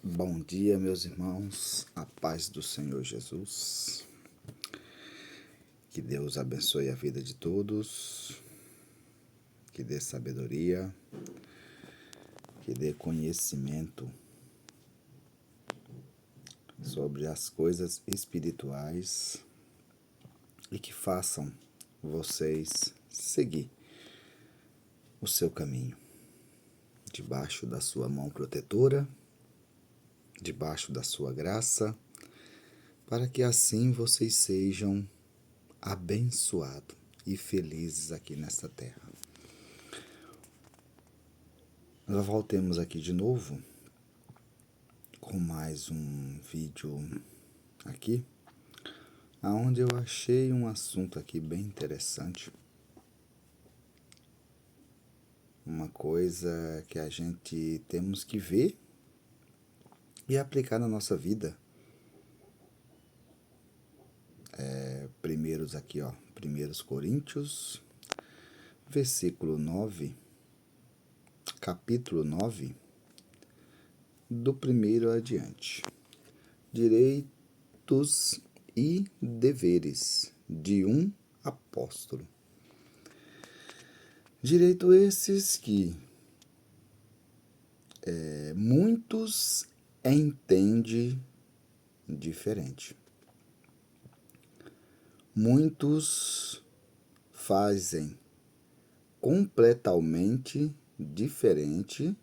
Bom dia, meus irmãos, a paz do Senhor Jesus, que Deus abençoe a vida de todos, que dê sabedoria, que dê conhecimento sobre as coisas espirituais e que façam vocês seguir o seu caminho, debaixo da sua mão protetora, debaixo da sua graça, para que assim vocês sejam abençoados e felizes aqui nesta terra. Nós voltemos aqui de novo com mais um vídeo aqui, onde eu achei um assunto aqui bem interessante. Uma coisa que a gente temos que ver e aplicar na nossa vida. Primeiros aqui, 1 Coríntios, versículo 9, capítulo 9, do primeiro adiante. Direitos e deveres de um apóstolo. Direito esses que muitos entendem diferente. Muitos fazem completamente diferente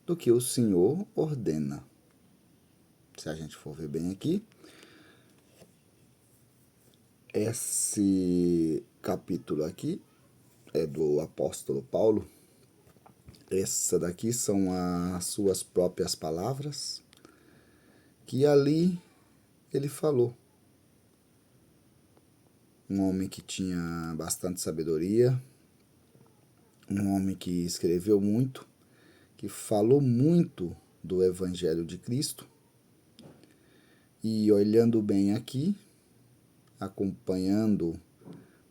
do que o Senhor ordena. Se a gente for ver bem aqui, esse capítulo aqui é do apóstolo Paulo. Essa daqui são as suas próprias palavras, que ali ele falou. Um homem que tinha bastante sabedoria, um homem que escreveu muito, que falou muito do Evangelho de Cristo. E olhando bem aqui, acompanhando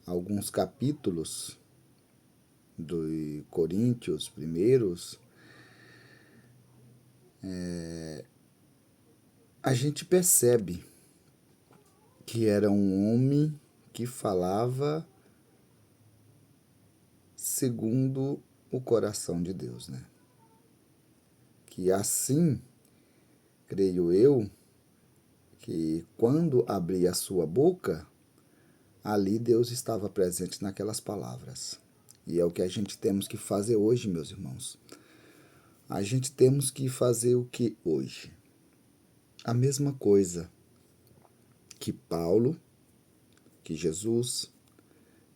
alguns capítulos do Coríntios primeiros, a gente percebe que era um homem que falava segundo o coração de Deus, né? Que assim, creio eu, que quando abria a sua boca, ali Deus estava presente naquelas palavras. E é o que a gente temos que fazer hoje, meus irmãos. A gente temos que fazer o que hoje? A mesma coisa que Paulo, que Jesus,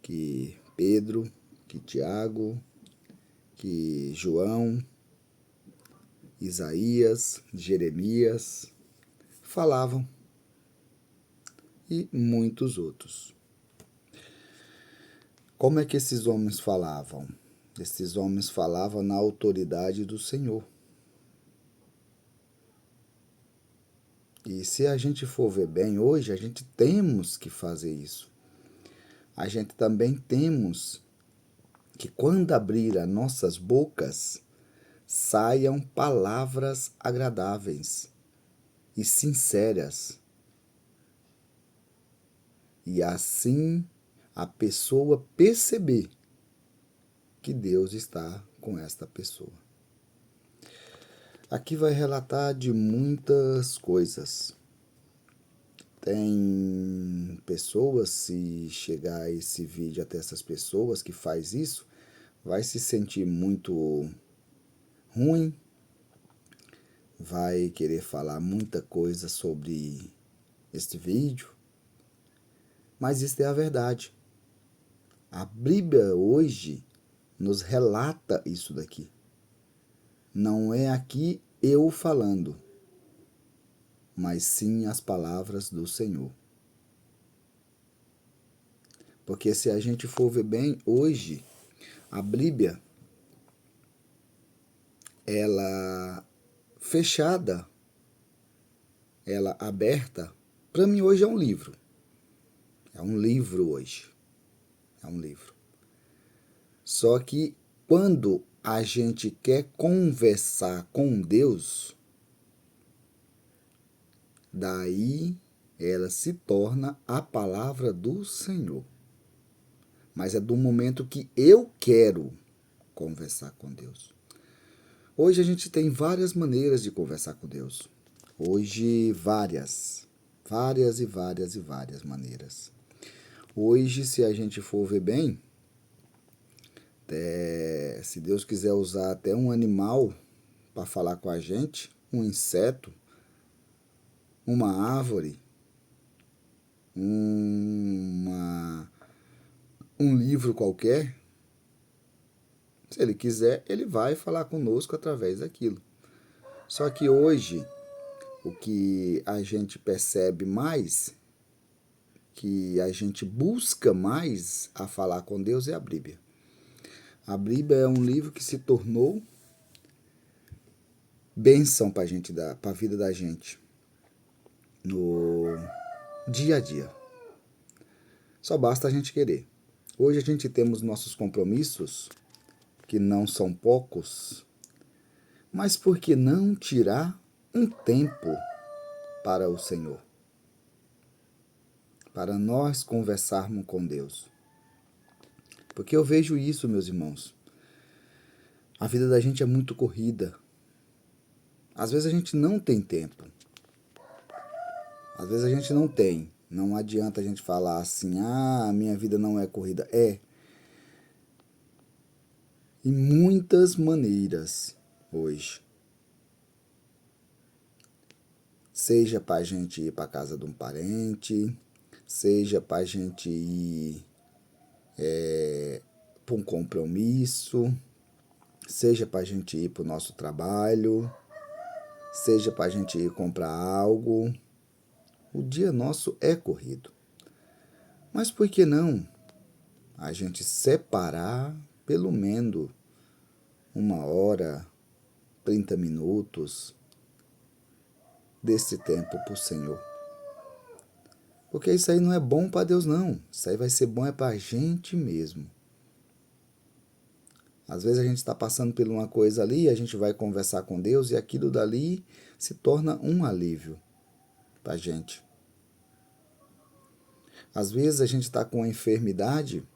que Pedro, que Tiago, que João, Isaías, Jeremias falavam, e muitos outros. Como é que esses homens falavam? Esses homens falavam na autoridade do Senhor. E se a gente for ver bem hoje, a gente temos que fazer isso. A gente também temos que, quando abrir as nossas bocas, saiam palavras agradáveis e sinceras. E assim a pessoa perceber que Deus está com esta pessoa. Aqui vai relatar de muitas coisas. Tem pessoas, se chegar esse vídeo até essas pessoas que faz isso, vai se sentir muito ruim, vai querer falar muita coisa sobre este vídeo, mas isso é a verdade. A Bíblia hoje nos relata isso daqui. Não é aqui eu falando, mas sim as palavras do Senhor. Porque se a gente for ver bem, hoje, a Bíblia, ela fechada, ela aberta, para mim hoje é um livro. É um livro hoje. É um livro. Só que quando a gente quer conversar com Deus, daí ela se torna a palavra do Senhor. Mas é do momento que eu quero conversar com Deus. Hoje a gente tem várias maneiras de conversar com Deus. Hoje, várias maneiras. Hoje, se a gente for ver bem, se Deus quiser usar até um animal para falar com a gente, um inseto, uma árvore, um livro qualquer, se ele quiser, ele vai falar conosco através daquilo. Só que hoje, o que a gente percebe mais, que a gente busca mais a falar com Deus é a Bíblia. A Bíblia é um livro que se tornou bênção para a vida da gente no dia a dia. Só basta a gente querer. Hoje a gente temos nossos compromissos, que não são poucos, mas por que não tirar um tempo para o Senhor? Para nós conversarmos com Deus. Porque eu vejo isso, meus irmãos. A vida da gente é muito corrida. Às vezes a gente não tem tempo. Às vezes a gente não tem. Não adianta a gente falar assim, minha vida não é corrida. É. Em muitas maneiras hoje. Seja para a gente ir para a casa de um parente, seja para a gente ir para um compromisso, seja para a gente ir para o nosso trabalho, seja para a gente ir comprar algo. O dia nosso é corrido. Mas por que não a gente separar pelo menos 1 hora, 30 minutos desse tempo para o Senhor? Porque isso aí não é bom para Deus, não. Isso aí vai ser bom para a gente mesmo. Às vezes a gente está passando por uma coisa ali, a gente vai conversar com Deus e aquilo dali se torna um alívio para a gente. Às vezes a gente está com uma enfermidade,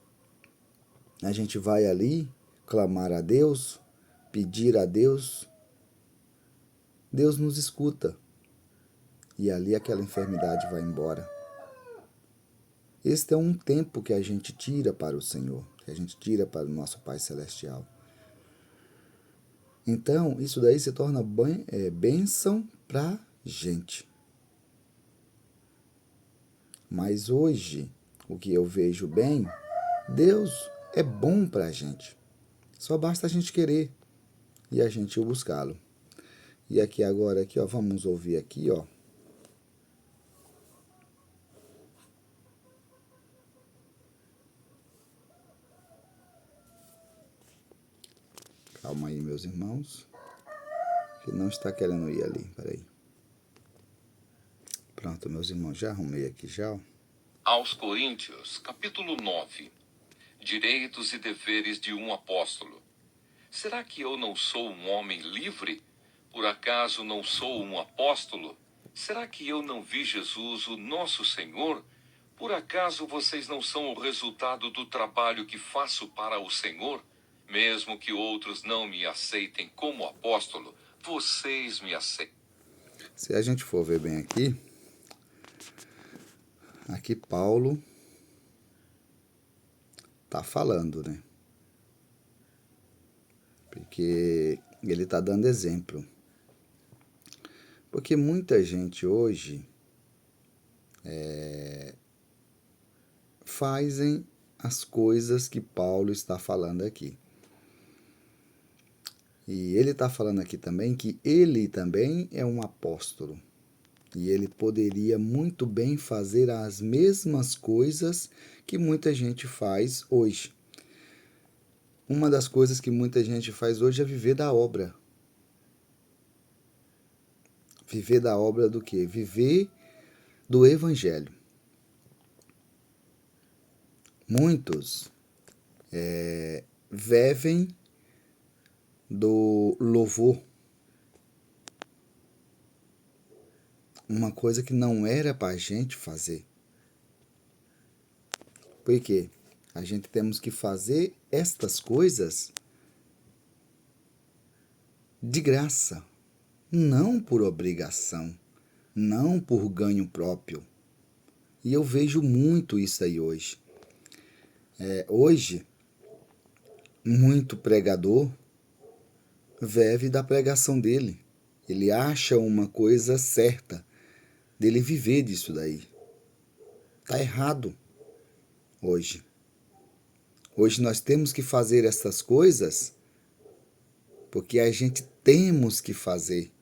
a gente vai ali clamar a Deus, pedir a Deus, Deus nos escuta e ali aquela enfermidade vai embora. Este é um tempo que a gente tira para o Senhor, que a gente tira para o nosso Pai Celestial. Então, isso daí se torna bênção para a gente. Mas hoje, o que eu vejo bem, Deus é bom para a gente. Só basta a gente querer e a gente o buscá-lo. E aqui agora, aqui, ó, vamos ouvir aqui, ó. Calma aí, meus irmãos, que não está querendo ir ali, peraí. Pronto, meus irmãos, já arrumei aqui já, ó. Aos Coríntios, capítulo 9. Direitos e deveres de um apóstolo. Será que eu não sou um homem livre? Por acaso não sou um apóstolo? Será que eu não vi Jesus, o nosso Senhor? Por acaso vocês não são o resultado do trabalho que faço para o Senhor? Mesmo que outros não me aceitem como apóstolo, vocês me aceitam. Se a gente for ver bem aqui Paulo tá falando, né? Porque ele tá dando exemplo. Porque muita gente hoje fazem as coisas que Paulo está falando aqui. E ele está falando aqui também que ele também é um apóstolo. E ele poderia muito bem fazer as mesmas coisas que muita gente faz hoje. Uma das coisas que muita gente faz hoje é viver da obra. Viver da obra do quê? Viver do evangelho. Muitos vivem do louvor. uma coisa que não era para a gente fazer. Por quê? A gente temos que fazer estas coisas de graça, não por obrigação, não por ganho próprio. E eu vejo muito isso aí hoje. Hoje, muito pregador vive da pregação dele. Ele acha uma coisa certa dele viver disso daí. Tá errado hoje. Hoje nós temos que fazer essas coisas porque a gente temos que fazer.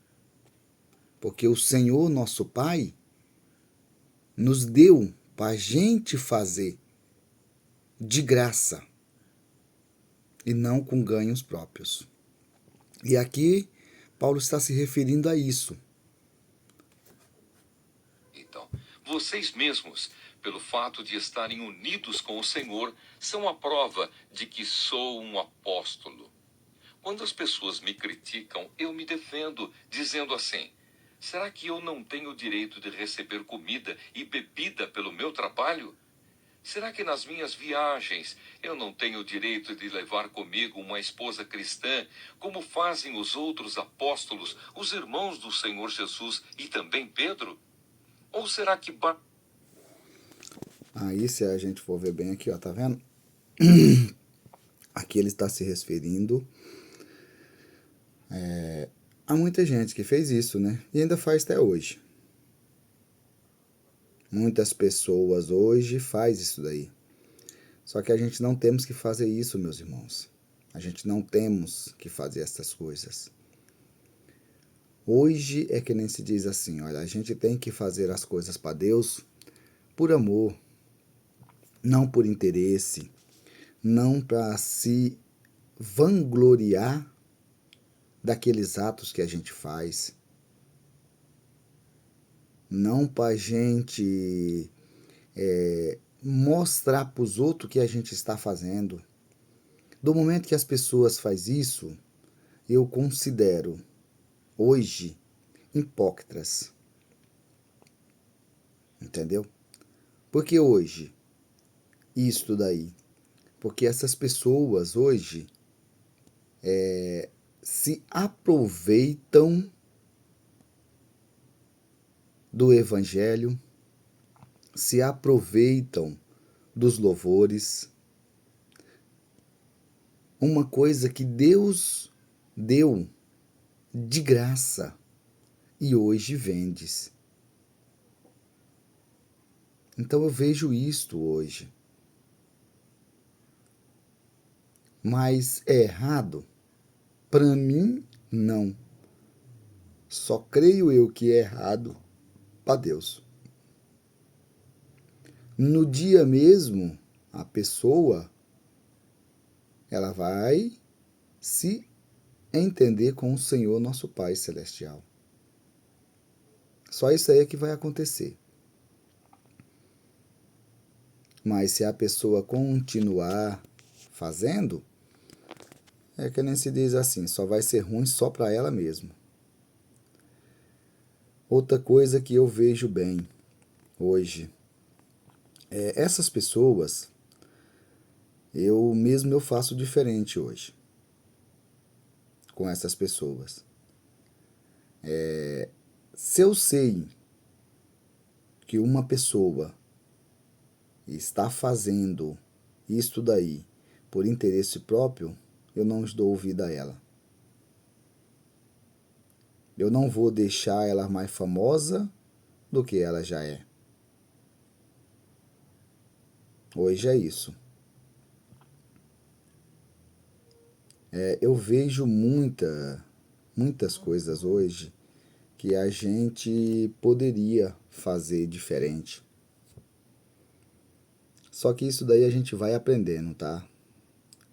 Porque o Senhor, nosso Pai, nos deu para a gente fazer de graça e não com ganhos próprios. E aqui Paulo está se referindo a isso. Então, vocês mesmos, pelo fato de estarem unidos com o Senhor, são a prova de que sou um apóstolo. Quando as pessoas me criticam, eu me defendo, dizendo assim: será que eu não tenho o direito de receber comida e bebida pelo meu trabalho? Será que nas minhas viagens eu não tenho o direito de levar comigo uma esposa cristã, como fazem os outros apóstolos, os irmãos do Senhor Jesus e também Pedro? Ou será que Aí, se a gente for ver bem aqui, ó, tá vendo? Aqui ele está se referindo a muita gente que fez isso, né? E ainda faz até hoje. Muitas pessoas hoje faz isso daí. Só que a gente não temos que fazer isso, meus irmãos. A gente não temos que fazer essas coisas. Hoje é que nem se diz assim, olha, a gente tem que fazer as coisas para Deus por amor, não por interesse, não para se vangloriar daqueles atos que a gente faz, não para a gente mostrar para os outros que a gente está fazendo. Do momento que as pessoas fazem isso, eu considero hoje hipócritas. Entendeu? Porque hoje, isto daí, porque essas pessoas hoje se aproveitam do evangelho, se aproveitam dos louvores, uma coisa que Deus deu de graça e hoje vendes. Então eu vejo isto hoje. Mas é errado? Para mim, não. Só creio eu que é errado para Deus. No dia mesmo, a pessoa ela vai se entender com o Senhor nosso Pai Celestial. Só isso aí é que vai acontecer. Mas se a pessoa continuar fazendo, é que nem se diz assim, só vai ser ruim só para ela mesma. Outra coisa que eu vejo bem hoje é essas pessoas, eu faço diferente hoje com essas pessoas. Se eu sei que uma pessoa está fazendo isto daí por interesse próprio, eu não dou ouvido a ela. Eu não vou deixar ela mais famosa do que ela já é. Hoje é isso. Eu vejo muitas coisas hoje que a gente poderia fazer diferente. Só que isso daí a gente vai aprendendo, tá?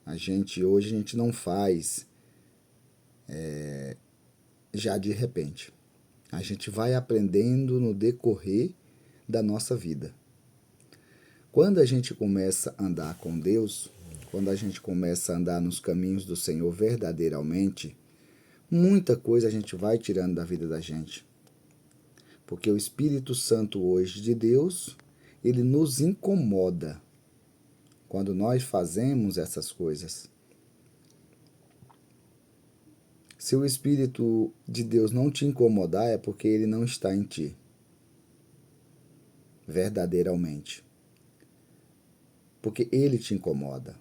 Hoje a gente não faz já de repente. A gente vai aprendendo no decorrer da nossa vida. Quando a gente começa a andar com Deus, quando a gente começa a andar nos caminhos do Senhor verdadeiramente, muita coisa a gente vai tirando da vida da gente. Porque o Espírito Santo hoje de Deus, ele nos incomoda quando nós fazemos essas coisas. Se o Espírito de Deus não te incomodar, é porque ele não está em ti, verdadeiramente. Porque ele te incomoda.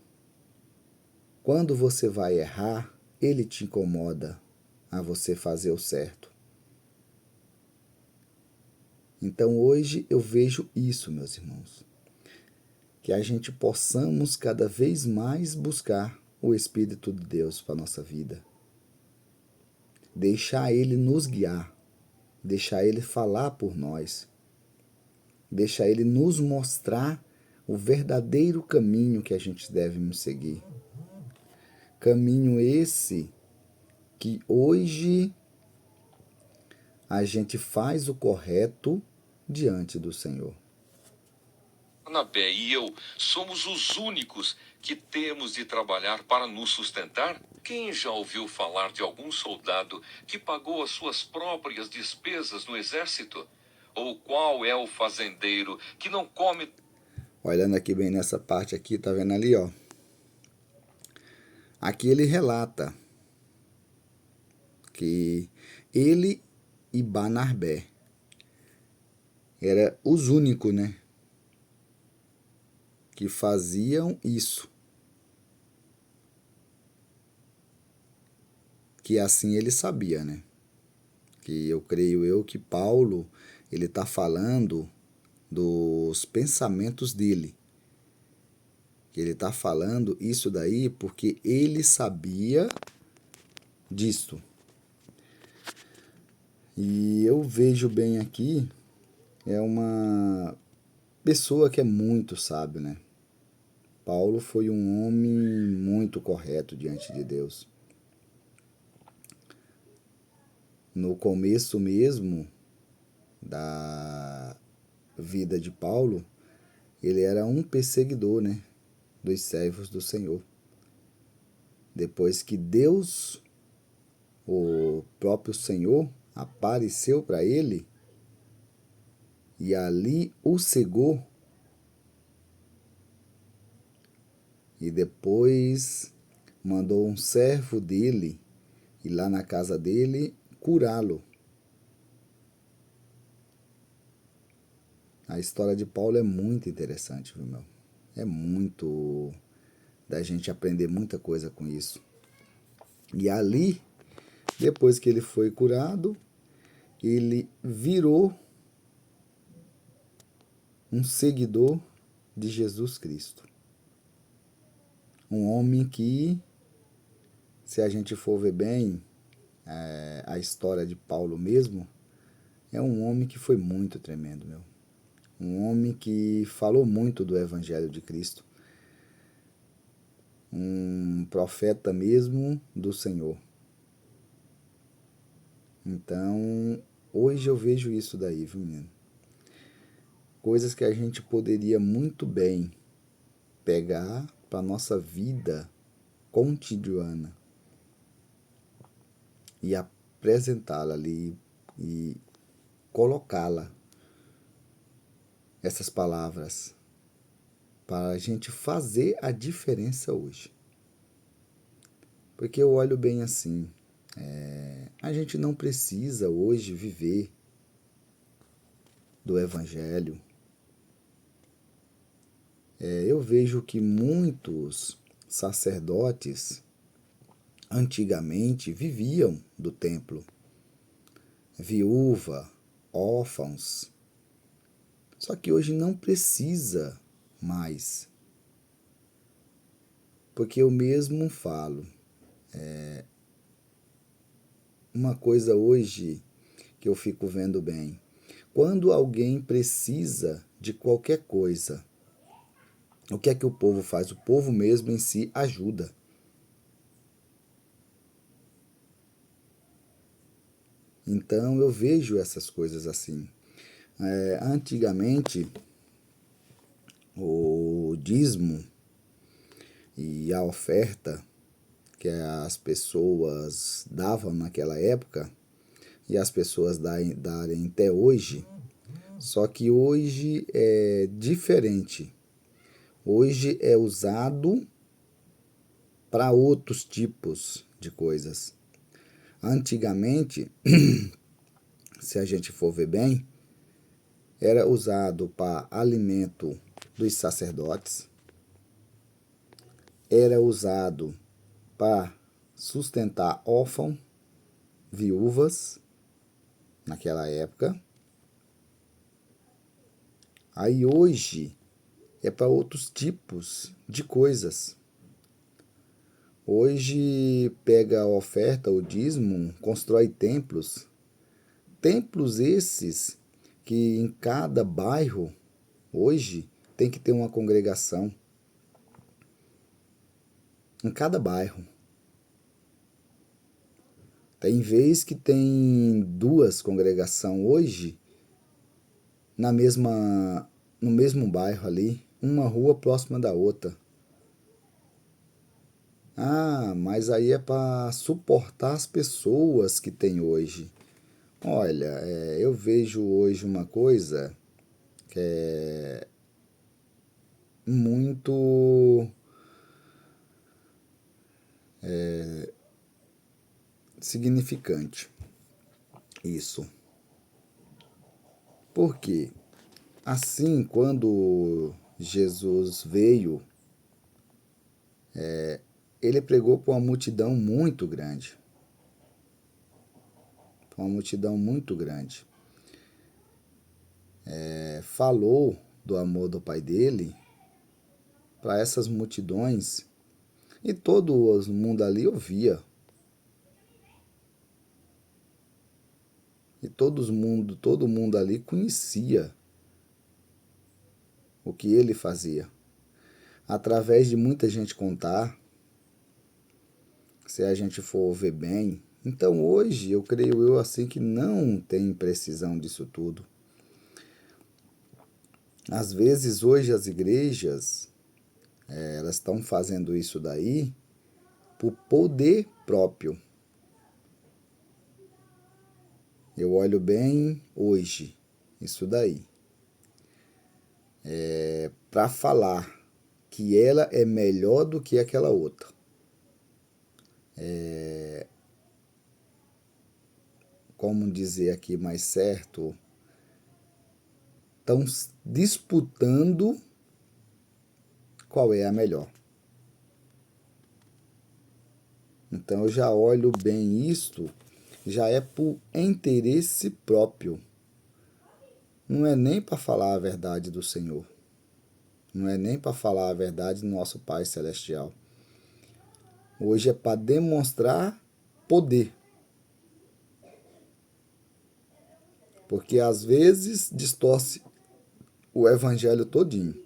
Quando você vai errar, ele te incomoda a você fazer o certo. Então hoje eu vejo isso, meus irmãos. Que a gente possamos cada vez mais buscar o Espírito de Deus para a nossa vida. Deixar ele nos guiar. Deixar ele falar por nós. Deixar ele nos mostrar o verdadeiro caminho que a gente deve seguir. Caminho esse que hoje a gente faz o correto diante do Senhor. Barnabé e eu somos os únicos que temos de trabalhar para nos sustentar? Quem já ouviu falar de algum soldado que pagou as suas próprias despesas no exército? Ou qual é o fazendeiro que não come... Olhando aqui bem nessa parte aqui, tá vendo ali, ó? Aqui ele relata que ele e Barnabé eram os únicos, né, que faziam isso. Que assim ele sabia, né? Que eu creio que Paulo, ele está falando dos pensamentos dele. Que ele está falando isso daí porque ele sabia disto. E eu vejo bem aqui, é uma pessoa que é muito sábio, né? Paulo foi um homem muito correto diante de Deus. No começo mesmo da vida de Paulo, ele era um perseguidor, né, dos servos do Senhor. Depois que Deus, o próprio Senhor, apareceu para ele e ali o cegou, e depois mandou um servo dele ir lá na casa dele curá-lo. A história de Paulo é muito interessante, viu, meu? É muito da gente aprender muita coisa com isso. E ali, depois que ele foi curado, ele virou um seguidor de Jesus Cristo. Um homem que, se a gente for ver bem a história de Paulo mesmo, é um homem que foi muito tremendo, meu. Um homem que falou muito do Evangelho de Cristo. Um profeta mesmo do Senhor. Então, hoje eu vejo isso daí, viu, menino? Coisas que a gente poderia muito bem pegar para nossa vida cotidiana e apresentá-la ali e colocá-la, essas palavras, para a gente fazer a diferença hoje. Porque eu olho bem assim, a gente não precisa hoje viver do Evangelho. Eu vejo que muitos sacerdotes antigamente viviam do templo. Viúva, órfãos. Só que hoje não precisa mais. Porque eu mesmo falo. Uma coisa hoje que eu fico vendo bem. Quando alguém precisa de qualquer coisa, o que é que o povo faz? O povo mesmo em si ajuda. Então eu vejo essas coisas assim. Antigamente, o dízimo e a oferta que as pessoas davam naquela época e as pessoas darem até hoje, só que hoje é diferente. Hoje é usado para outros tipos de coisas. Antigamente, se a gente for ver bem, era usado para alimento dos sacerdotes, era usado para sustentar órfãos, viúvas, naquela época. Aí hoje é para outros tipos de coisas. Hoje pega a oferta, o dízimo, constrói templos. Templos esses que em cada bairro, hoje, tem que ter uma congregação. Em cada bairro. Tem vez que tem 2 congregações hoje no mesmo bairro ali, uma rua próxima da outra. Ah, mas aí é para suportar as pessoas que tem hoje. Olha, eu vejo hoje uma coisa que é muito significante. Isso. Por quê? Assim, quando Jesus veio, ele pregou para uma multidão muito grande. Uma multidão muito grande. Falou do amor do Pai dele para essas multidões e todo mundo ali ouvia. E todo mundo ali conhecia o que ele fazia. Através de muita gente contar, se a gente for ver bem. Então hoje, eu creio eu assim que não tem precisão disso tudo. Às vezes hoje as igrejas, elas estão fazendo isso daí por poder próprio. Eu olho bem hoje, isso daí. Para falar que ela é melhor do que aquela outra. Como dizer aqui mais certo, estão disputando qual é a melhor. Então eu já olho bem isto, já é por interesse próprio. Não é nem para falar a verdade do Senhor. Não é nem para falar a verdade do nosso Pai Celestial. Hoje é para demonstrar poder. Porque às vezes distorce o evangelho todinho.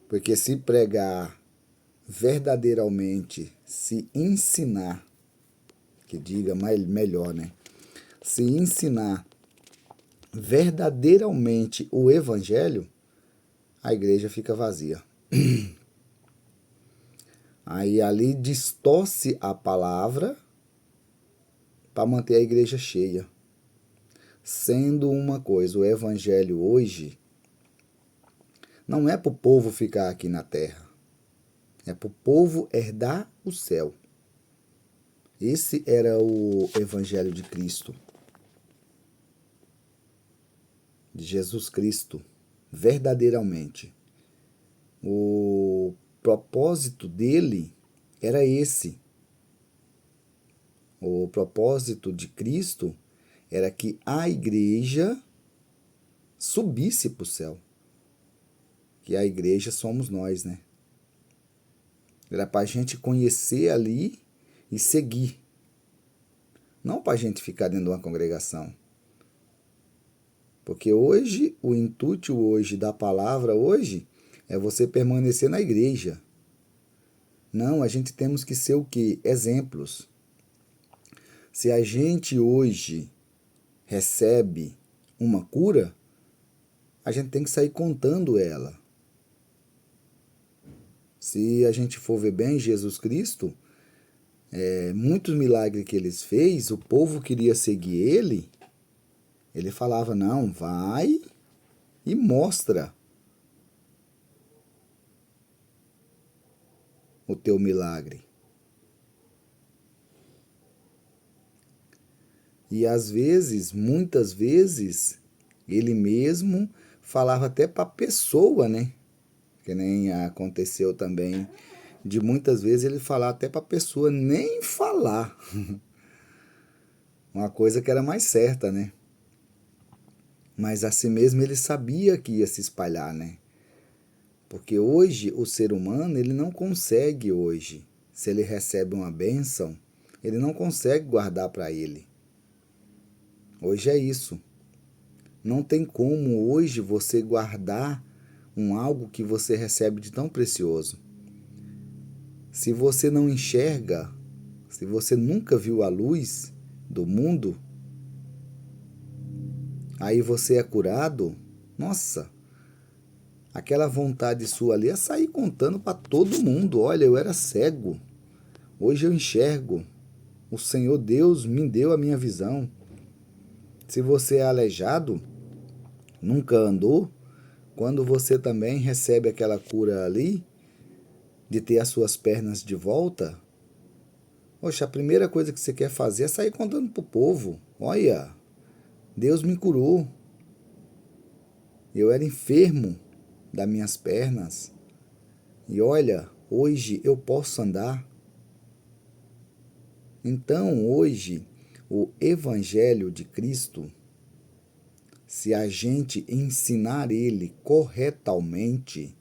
Porque se pregar verdadeiramente, se ensinar, que diga melhor, né? Se ensinar verdadeiramente o evangelho, a igreja fica vazia. Aí ali distorce a palavra para manter a igreja cheia. Sendo uma coisa, o evangelho hoje não é para o povo ficar aqui na terra. É para o povo herdar o céu. Esse era o evangelho de Cristo. De Jesus Cristo. Verdadeiramente. O propósito dele era esse. O propósito de Cristo era que a igreja subisse para o céu. Que a igreja somos nós, né? Era para a gente conhecer ali e seguir. Não para a gente ficar dentro de uma congregação. Porque hoje, o intuito hoje da palavra hoje é você permanecer na igreja. Não, a gente temos que ser o quê? Exemplos. Se a gente hoje recebe uma cura, a gente tem que sair contando ela. Se a gente for ver bem, Jesus Cristo, muitos milagres que ele fez, o povo queria seguir ele. Ele falava, não, vai e mostra o teu milagre. E às vezes, muitas vezes, ele mesmo falava até para a pessoa, né? Que nem aconteceu também de muitas vezes ele falar até para a pessoa nem falar. Uma coisa que era mais certa, né? Mas assim mesmo ele sabia que ia se espalhar, né? Porque hoje o ser humano, ele não consegue hoje, se ele recebe uma bênção, ele não consegue guardar para ele. Hoje é isso. Não tem como hoje você guardar algo que você recebe de tão precioso. Se você não enxerga, se você nunca viu a luz do mundo, aí você é curado, nossa, aquela vontade sua ali é sair contando para todo mundo, olha, eu era cego, hoje eu enxergo, o Senhor Deus me deu a minha visão. Se você é aleijado, nunca andou, quando você também recebe aquela cura ali, de ter as suas pernas de volta, poxa, a primeira coisa que você quer fazer é sair contando pro povo, olha, Deus me curou, eu era enfermo das minhas pernas, e olha, hoje eu posso andar. Então, hoje, o Evangelho de Cristo, se a gente ensinar ele corretamente,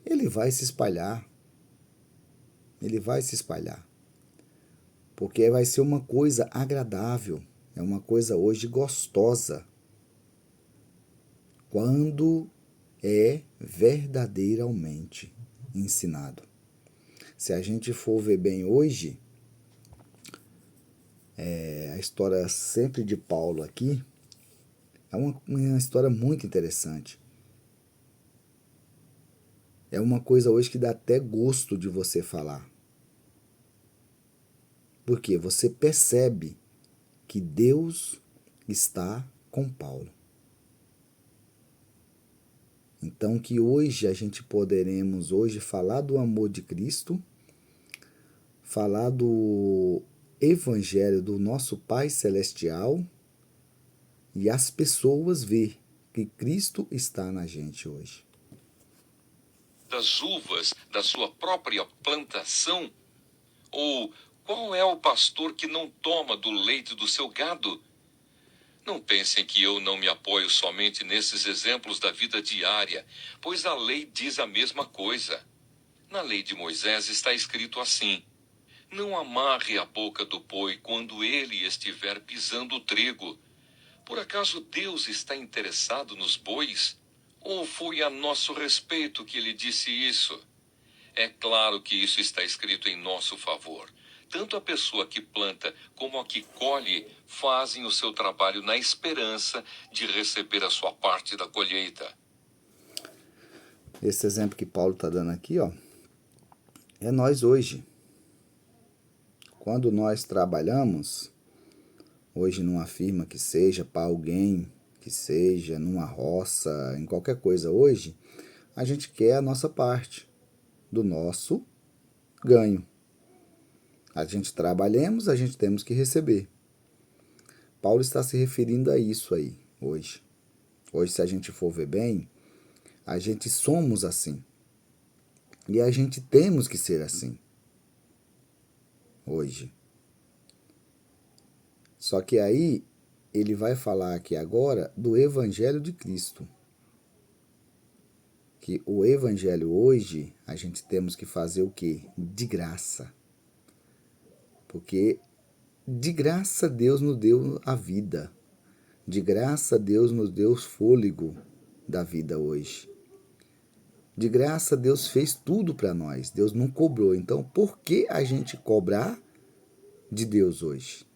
ele vai se espalhar. Ele vai se espalhar. Porque vai ser uma coisa agradável, é uma coisa hoje gostosa. Quando é verdadeiramente ensinado. Se a gente for ver bem hoje, a história sempre de Paulo aqui, é uma história muito interessante. É uma coisa hoje que dá até gosto de você falar. Porque você percebe que Deus está com Paulo. Então que hoje a gente poderemos hoje falar do amor de Cristo, falar do Evangelho do nosso Pai Celestial e as pessoas ver que Cristo está na gente hoje. Das uvas da sua própria plantação? Ou qual é o pastor que não toma do leite do seu gado? Não pensem que eu não me apoio somente nesses exemplos da vida diária, pois a lei diz a mesma coisa. Na lei de Moisés está escrito assim: não amarre a boca do boi quando ele estiver pisando o trigo. Por acaso Deus está interessado nos bois? Ou foi a nosso respeito que ele disse isso? É claro que isso está escrito em nosso favor. Tanto a pessoa que planta como a que colhe fazem o seu trabalho na esperança de receber a sua parte da colheita. Esse exemplo que Paulo está dando aqui, ó, é nós hoje. Quando nós trabalhamos, hoje numa firma que seja, para alguém que seja, numa roça, em qualquer coisa hoje, a gente quer a nossa parte do nosso ganho. A gente trabalhemos, a gente temos que receber. Paulo está se referindo a isso aí, hoje. Hoje, se a gente for ver bem, a gente somos assim. E a gente temos que ser assim. Hoje. Só que aí, ele vai falar aqui agora do Evangelho de Cristo. Que o Evangelho hoje, a gente temos que fazer o quê? De graça. Porque de graça Deus nos deu a vida. De graça Deus nos deu o fôlego da vida hoje. De graça Deus fez tudo para nós. Deus não cobrou. Então, por que a gente cobrar de Deus hoje?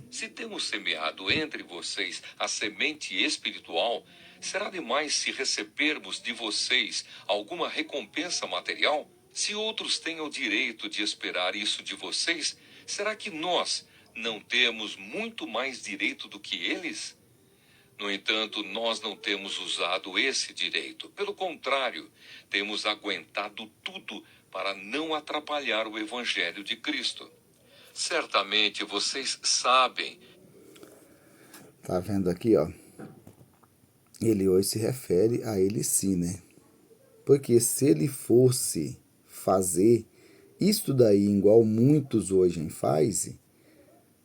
Se temos semeado entre vocês a semente espiritual, será demais se recebermos de vocês alguma recompensa material? Se outros têm o direito de esperar isso de vocês, será que nós não temos muito mais direito do que eles? No entanto, nós não temos usado esse direito. Pelo contrário, temos aguentado tudo para não atrapalhar o Evangelho de Cristo. Certamente vocês sabem. Tá vendo aqui, ó? Ele hoje se refere a ele sim, né? Porque se ele fosse fazer isto daí igual muitos hoje fazem,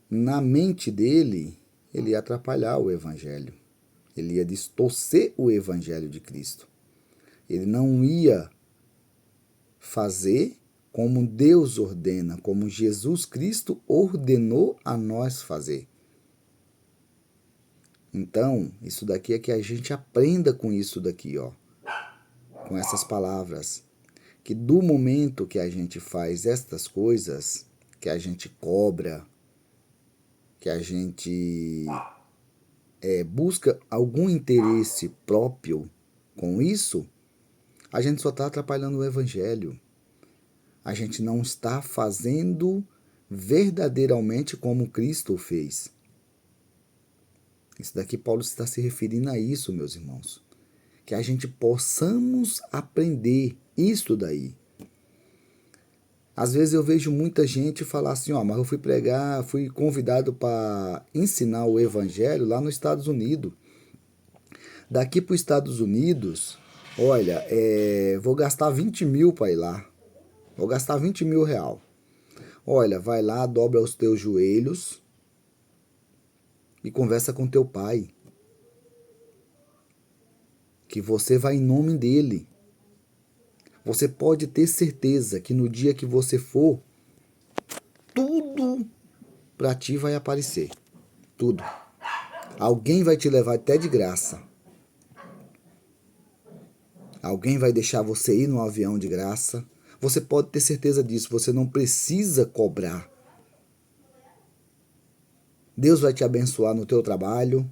na mente dele, ele ia atrapalhar o evangelho. Ele ia distorcer o evangelho de Cristo. Ele não ia fazer como Deus ordena, como Jesus Cristo ordenou a nós fazer. Então, isso daqui é que a gente aprenda com isso daqui, ó. Com essas palavras. Que do momento que a gente faz estas coisas, que a gente cobra, que a gente busca algum interesse próprio com isso, a gente só está atrapalhando o evangelho. A gente não está fazendo verdadeiramente como Cristo fez. Isso daqui Paulo está se referindo a isso, meus irmãos. Que a gente possamos aprender isso daí. Às vezes eu vejo muita gente falar assim, ó, mas eu fui pregar, fui convidado para ensinar o evangelho lá nos Estados Unidos. Daqui para os Estados Unidos, olha, vou gastar 20 mil para ir lá. Vou gastar 20 mil real. Olha, vai lá, dobra os teus joelhos e conversa com teu pai. Que você vai em nome dele. Você pode ter certeza que no dia que você for, tudo para ti vai aparecer. Tudo. Alguém vai te levar até de graça. Alguém vai deixar você ir no avião de graça. Você pode ter certeza disso. Você não precisa cobrar. Deus vai te abençoar no teu trabalho.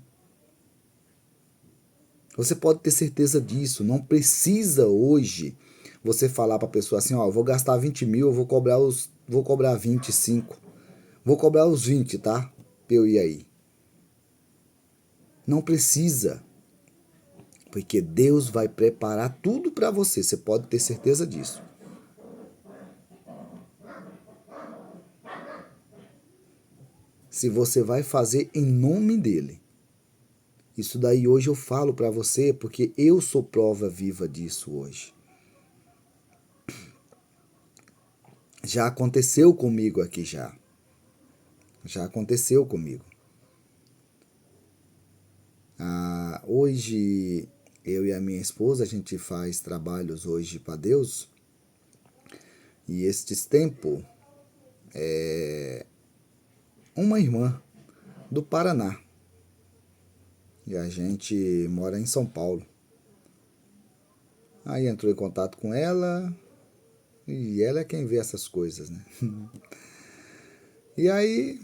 Você pode ter certeza disso. Não precisa hoje você falar para a pessoa assim, ó, eu vou gastar 20 mil, eu vou cobrar 25. Vou cobrar os 20, tá? Pra eu ir aí. Não precisa. Porque Deus vai preparar tudo para você. Você pode ter certeza disso. Se você vai fazer em nome dele. Isso daí hoje eu falo para você porque eu sou prova viva disso hoje. Já aconteceu comigo aqui já. Já aconteceu comigo. Hoje eu e a minha esposa a gente faz trabalhos hoje para Deus. E estes tempos uma irmã do Paraná. E a gente mora em São Paulo. Aí entrou em contato com ela, e ela é quem vê essas coisas, né? E aí,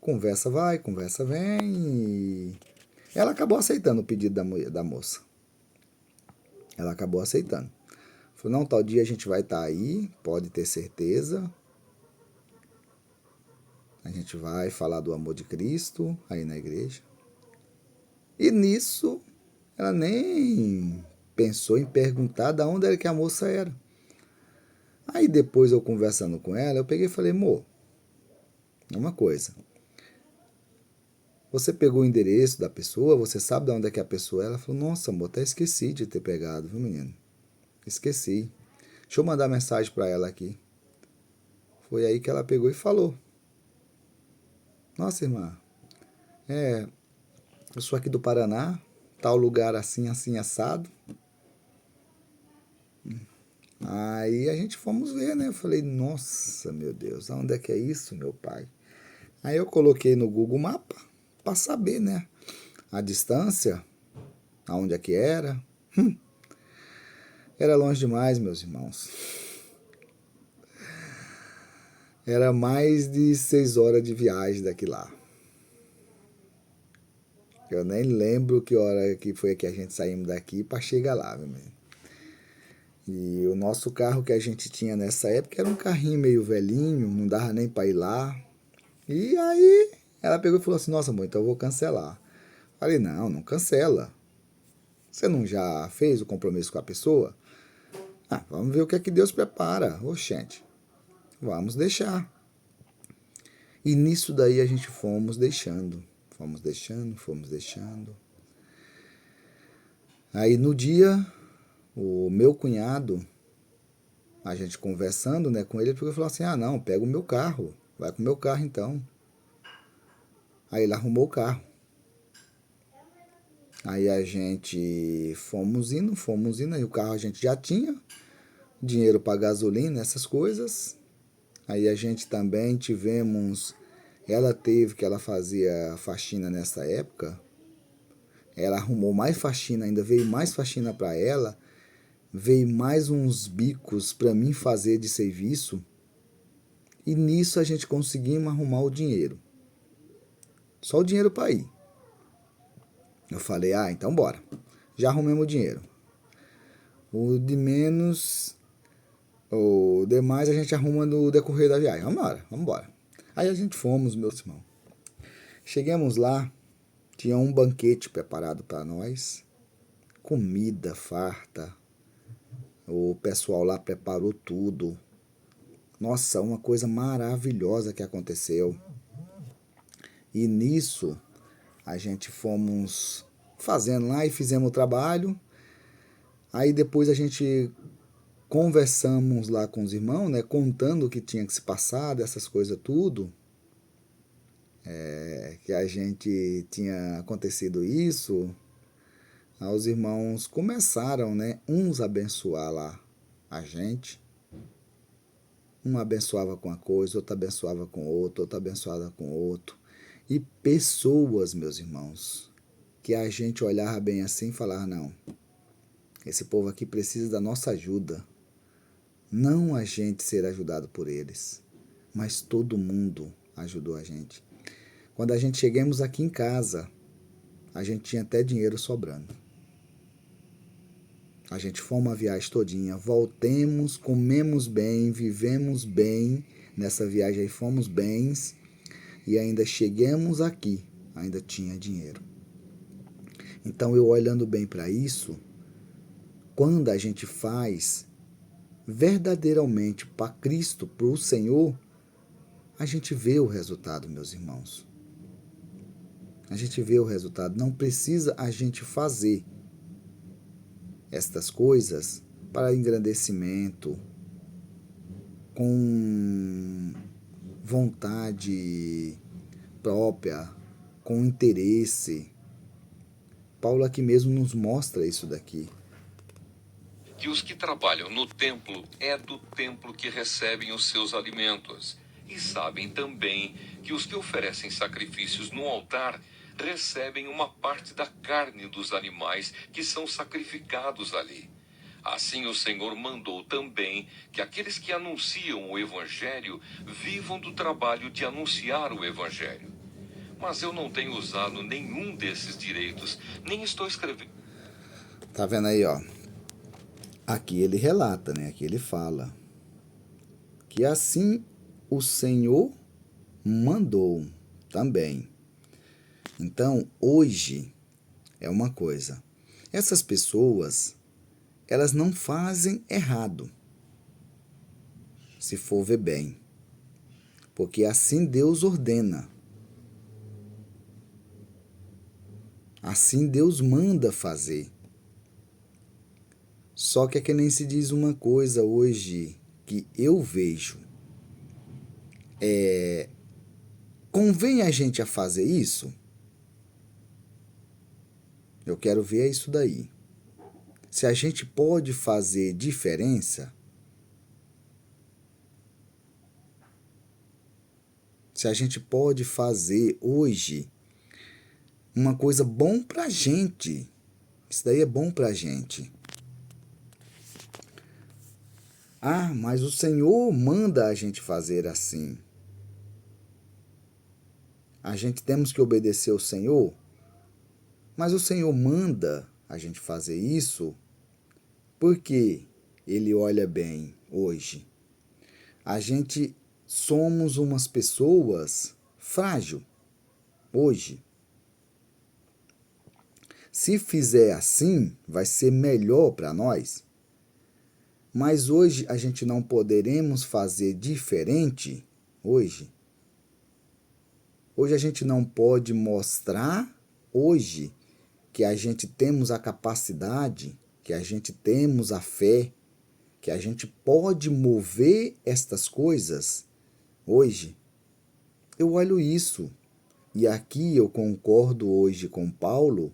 conversa vai, conversa vem, e ela acabou aceitando o pedido da moça. Ela acabou aceitando. Falou, não, tal dia a gente vai estar aí, pode ter certeza. A gente vai falar do amor de Cristo aí na igreja. E nisso, ela nem pensou em perguntar de onde era que a moça era. Aí depois eu conversando com ela, eu peguei e falei, amor, uma coisa. Você pegou o endereço da pessoa, você sabe de onde é que a pessoa é? Ela falou, nossa, amor, até esqueci de ter pegado, viu, menino? Esqueci. Deixa eu mandar mensagem para ela aqui. Foi aí que ela pegou e falou. Nossa, irmã, eu sou aqui do Paraná, tal lugar assim, assim, assado. Aí a gente fomos ver, né? Eu falei, nossa, meu Deus, onde é que é isso, meu pai? Aí eu coloquei no Google Mapa para saber, né? A distância, aonde é que era. Era longe demais, meus irmãos. Era mais de 6 horas de viagem daqui lá. Eu nem lembro que hora que foi que a gente saímos daqui para chegar lá, meu menino. E o nosso carro que a gente tinha nessa época era um carrinho meio velhinho, não dava nem para ir lá. E aí ela pegou e falou assim: Nossa, amor, então eu vou cancelar. Falei: Não, não cancela. Você não já fez o compromisso com a pessoa? Ah, vamos ver o que é que Deus prepara. Oxente, vamos deixar. E nisso daí a gente fomos deixando. Fomos deixando, fomos deixando. Aí no dia, o meu cunhado, a gente conversando, né, com ele, ele falou assim: Ah, não, pega o meu carro. Vai com o meu carro então. Aí ele arrumou o carro. Aí a gente fomos indo, aí o carro a gente já tinha, dinheiro para gasolina, essas coisas. Aí a gente também tivemos, ela teve que ela fazia faxina nessa época, ela arrumou mais faxina, ainda veio mais faxina para ela, veio mais uns bicos para mim fazer de serviço, e nisso a gente conseguimos arrumar o dinheiro. Só o dinheiro para ir. Eu falei: Ah, então bora. Já arrumamos o dinheiro. O de menos, o demais a gente arruma no decorrer da viagem. Vamos embora. Aí a gente fomos, meus irmãos. Chegamos lá, tinha um banquete preparado para nós, comida farta. O pessoal lá preparou tudo. Nossa, uma coisa maravilhosa que aconteceu. E nisso a gente fomos fazendo lá e fizemos o trabalho. Aí depois a gente conversamos lá com os irmãos, né, contando o que tinha que se passar, dessas coisas tudo, que a gente tinha acontecido isso. Aí os irmãos começaram, né, uns a abençoar lá a gente. Um abençoava com uma coisa, outro abençoava com outro, outro abençoava com outro. E pessoas, meus irmãos, que a gente olhava bem assim e falava: Não, esse povo aqui precisa da nossa ajuda. Não a gente ser ajudado por eles, mas todo mundo ajudou a gente. Quando a gente chegamos aqui em casa, a gente tinha até dinheiro sobrando. A gente foi uma viagem todinha, voltemos, comemos bem, vivemos bem nessa viagem aí, fomos bens e ainda chegamos aqui, ainda tinha dinheiro. Então eu olhando bem para isso, quando a gente faz verdadeiramente para Cristo, para o Senhor, a gente vê o resultado, meus irmãos. A gente vê o resultado. Não precisa a gente fazer estas coisas para engrandecimento, com vontade própria, com interesse. Paulo aqui mesmo nos mostra isso daqui. Que os que trabalham no templo é do templo que recebem os seus alimentos. E sabem também que os que oferecem sacrifícios no altar recebem uma parte da carne dos animais que são sacrificados ali. Assim o Senhor mandou também que aqueles que anunciam o Evangelho vivam do trabalho de anunciar o Evangelho. Mas eu não tenho usado nenhum desses direitos, nem estou escrevendo. Tá vendo aí, ó? Aqui ele relata, né? Aqui ele fala que assim o Senhor mandou também. Então, hoje é uma coisa. Essas pessoas, elas não fazem errado, se for ver bem. Porque assim Deus ordena. Assim Deus manda fazer. Só que é que nem se diz uma coisa hoje que eu vejo. Convém a gente a fazer isso? Eu quero ver isso daí. Se a gente pode fazer diferença, se a gente pode fazer hoje uma coisa bom pra gente. Isso daí é bom pra gente. Ah, mas o Senhor manda a gente fazer assim. A gente temos que obedecer ao Senhor, mas o Senhor manda a gente fazer isso porque ele olha bem hoje. A gente somos umas pessoas frágil hoje. Se fizer assim, vai ser melhor para nós. Mas hoje a gente não poderemos fazer diferente hoje. Hoje a gente não pode mostrar hoje que a gente temos a capacidade, que a gente temos a fé, que a gente pode mover estas coisas hoje. Eu olho isso. E aqui eu concordo hoje com Paulo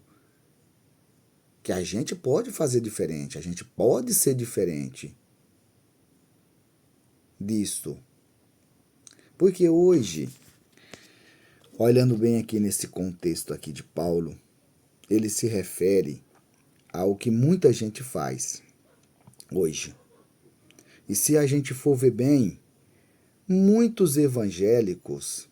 que a gente pode fazer diferente, a gente pode ser diferente disto. Porque hoje, olhando bem aqui nesse contexto aqui de Paulo, ele se refere ao que muita gente faz hoje. E se a gente for ver bem, muitos evangélicos,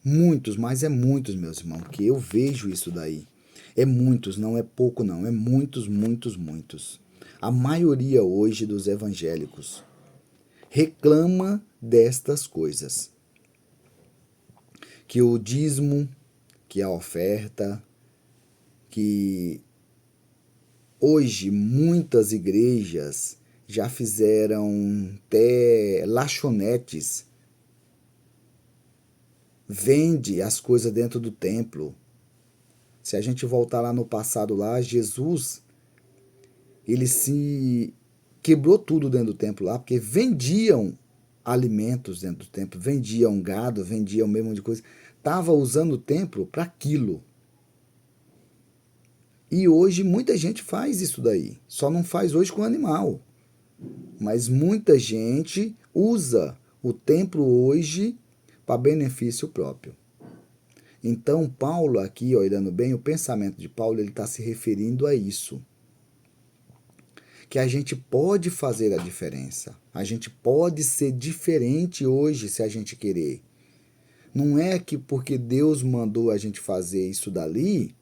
muitos, mas é muitos, meus irmãos, que eu vejo isso daí. É muitos, não é pouco não, é muitos, muitos, muitos. A maioria hoje dos evangélicos reclama destas coisas. Que o dízimo, que a oferta, que hoje muitas igrejas já fizeram até lanchonetes, vende as coisas dentro do templo. Se a gente voltar lá no passado lá, Jesus, ele se quebrou tudo dentro do templo lá, porque vendiam alimentos dentro do templo, vendiam gado, vendiam mesmo de coisa. Estava usando o templo para aquilo. E hoje muita gente faz isso daí. Só não faz hoje com animal. Mas muita gente usa o templo hoje para benefício próprio. Então, Paulo aqui, olhando bem, o pensamento de Paulo, ele está se referindo a isso. Que a gente pode fazer a diferença. A gente pode ser diferente hoje se a gente querer. Não é que porque Deus mandou a gente fazer isso dali,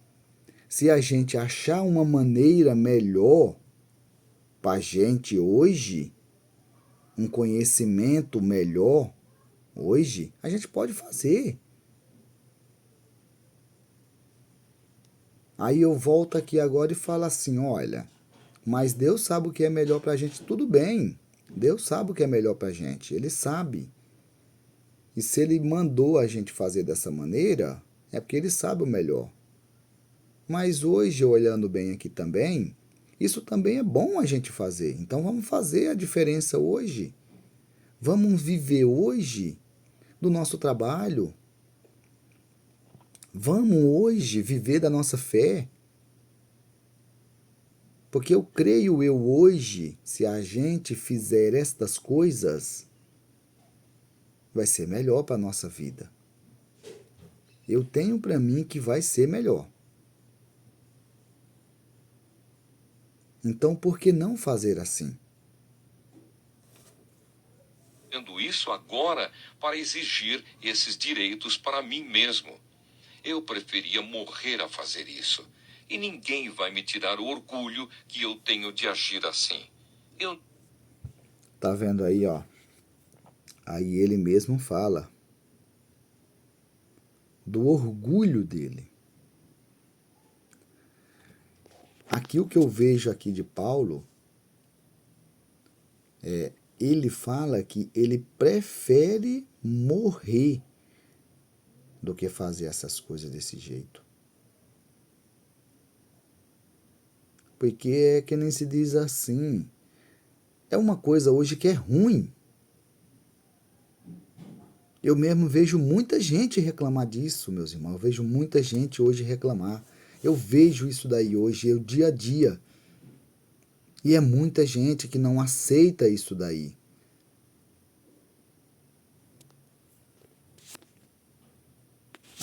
se a gente achar uma maneira melhor para a gente hoje, um conhecimento melhor hoje, a gente pode fazer. Aí eu volto aqui agora e falo assim, olha, mas Deus sabe o que é melhor para a gente, tudo bem. Deus sabe o que é melhor para a gente, Ele sabe. E se Ele mandou a gente fazer dessa maneira, é porque Ele sabe o melhor. Mas hoje, olhando bem aqui também, isso também é bom a gente fazer. Então vamos fazer a diferença hoje. Vamos viver hoje do nosso trabalho. Vamos hoje viver da nossa fé. Porque eu creio hoje, se a gente fizer estas coisas, vai ser melhor para a nossa vida. Eu tenho para mim que vai ser melhor. Então, por que não fazer assim? Fazendo isso agora para exigir esses direitos para mim mesmo. Eu preferia morrer a fazer isso. E ninguém vai me tirar o orgulho que eu tenho de agir assim. Eu Tá vendo aí, ó? Aí ele mesmo fala do orgulho dele. Aqui o que eu vejo aqui de Paulo ele fala que ele prefere morrer do que fazer essas coisas desse jeito. Porque é que nem se diz assim, é uma coisa hoje que é ruim. Eu mesmo vejo muita gente reclamar disso, meus irmãos. Eu vejo muita gente hoje reclamar. Eu vejo isso daí hoje, eu dia a dia. E é muita gente que não aceita isso daí.